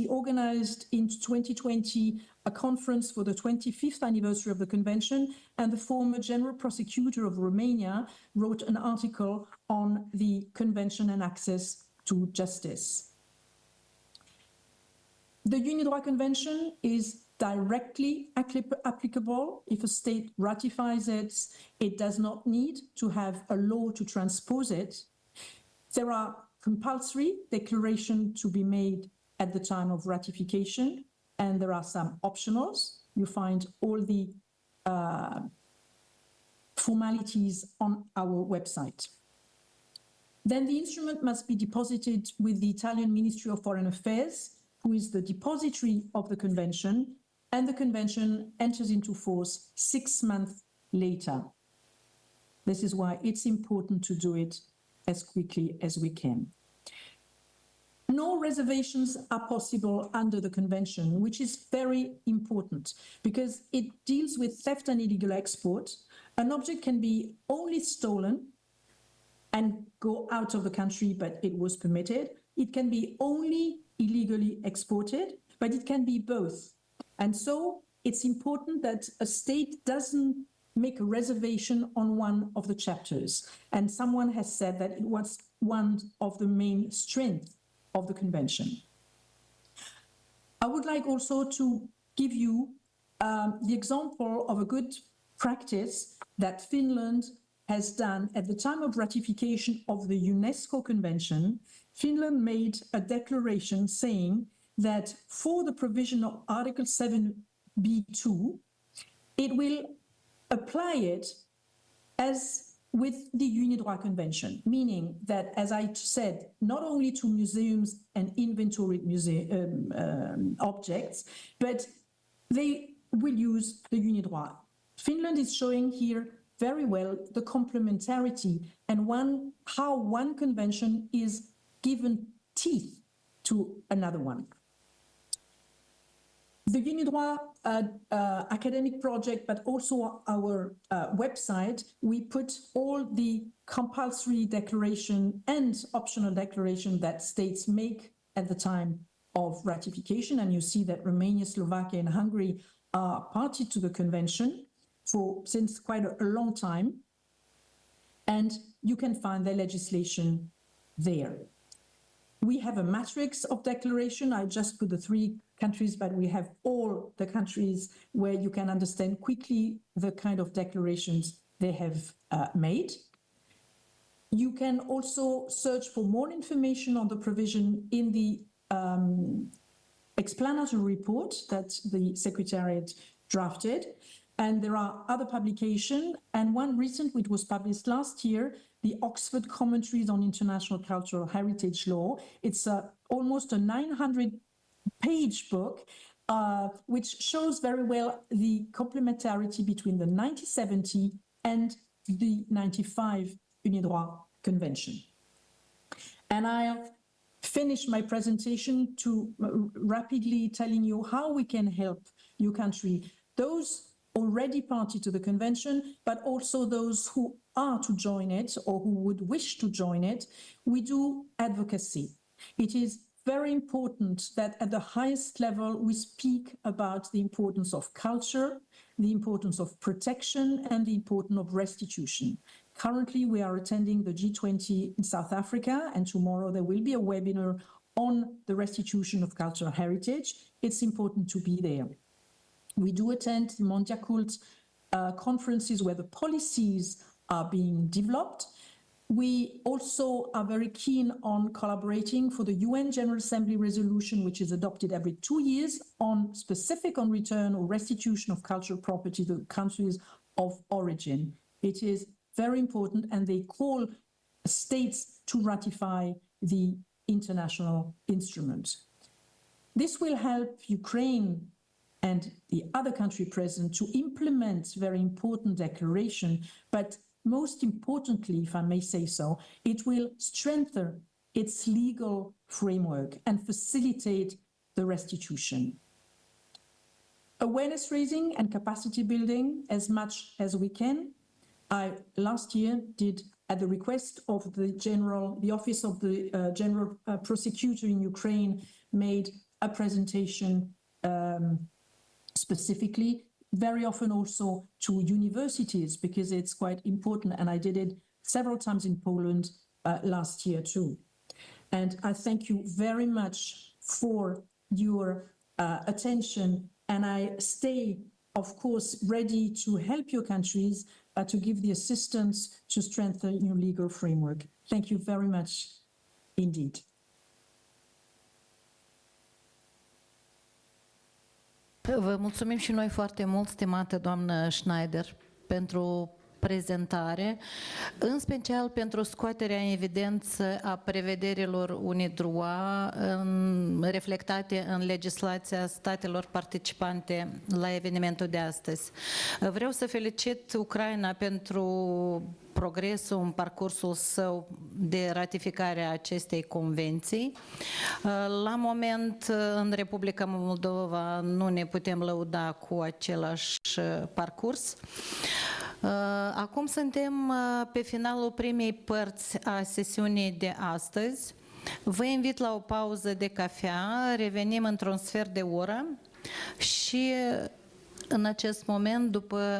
organized in 2020 a conference for the 25th anniversary of the convention, and the former general prosecutor of Romania wrote an article on the convention and access to justice. The UNIDROIT Convention is directly applicable if a state ratifies it. It does not need to have a law to transpose it. There are compulsory declarations to be made at the time of ratification, and there are some optionals. You find all the formalities on our website. Then the instrument must be deposited with the Italian Ministry of Foreign Affairs, who is the depository of the convention, and the convention enters into force 6 months later. This is why it's important to do it as quickly as we can. No reservations are possible under the convention, which is very important because it deals with theft and illegal export. An object can be only stolen and go out of the country, but it was permitted. It can be only illegally exported, but it can be both. And so it's important that a state doesn't make a reservation on one of the chapters. And someone has said that it was one of the main strengths of the convention. I would like also to give you the example of a good practice that Finland has done. At the time of ratification of the UNESCO Convention, Finland made a declaration saying that for the provision of Article 7b2, it will apply it as with the UNIDROIT Convention, meaning that, as I said, not only to museums and inventoried objects, but they will use the UNIDROIT. Finland is showing here very well the complementarity and how one convention is given teeth to another one. The UNIDROIT academic project, but also our website, we put all the compulsory declaration and optional declaration that states make at the time of ratification. And you see that Romania, Slovakia, and Hungary are party to the convention since quite a long time. And you can find their legislation there. We have a matrix of declaration. I just put the 3 countries, but we have all the countries where you can understand quickly the kind of declarations they have made. You can also search for more information on the provision in the explanatory report that the Secretariat drafted. And there are other publications, and one recent which was published last year, the Oxford Commentaries on International Cultural Heritage Law. It's almost a 900-page book, which shows very well the complementarity between the 1970 and the 95 UNIDROIT Convention. And I'll finish my presentation to rapidly telling you how we can help your country, those already party to the convention, but also those who are to join it or who would wish to join it. We do advocacy. It is very important that at the highest level we speak about the importance of culture, the importance of protection, and the importance of restitution. Currently, we are attending the G20 in South Africa, and tomorrow there will be a webinar on the restitution of cultural heritage. It's important to be there. We do attend the Mondiacult conferences where the policies are being developed. We also are very keen on collaborating for the UN General Assembly resolution, which is adopted every 2 years on specific on return or restitution of cultural property to countries of origin. It is very important, and they call states to ratify the international instrument. This will help Ukraine and the other country present to implement very important declaration, but most importantly, if I may say so, it will strengthen its legal framework and facilitate the restitution. Awareness raising and capacity building as much as we can. I last year did, at the request of the Office of the General Prosecutor in Ukraine, made a presentation specifically, very often also to universities, because it's quite important, and I did it several times in Poland last year too. And I thank you very much for your attention, and I stay, of course, ready to help your countries to give the assistance to strengthen your legal framework. Thank you very much indeed. Vă mulțumim și noi foarte mult, stimată doamnă Schneider, pentru prezentare, în special pentru scoaterea în evidență a prevederilor UNIDROIT reflectate în legislația statelor participante la evenimentul de astăzi. Vreau să felicit Ucraina pentru progresul în parcursul său de ratificare a acestei convenții. La moment, în Republica Moldova nu ne putem lăuda cu același parcurs. Acum suntem pe finalul primei părți a sesiunii de astăzi. Vă invit la o pauză de cafea, revenim într-un sfert de oră și în acest moment,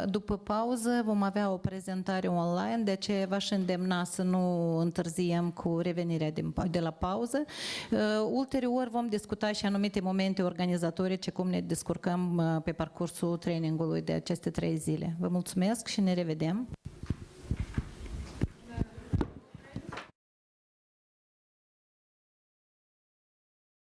după pauză, vom avea o prezentare online, de aceea v-aș îndemna să nu întârziem cu revenirea de la pauză. Ulterior vom discuta și anumite momente organizatorice, cum ne descurcăm pe parcursul trainingului de aceste 3 zile. Vă mulțumesc și ne revedem!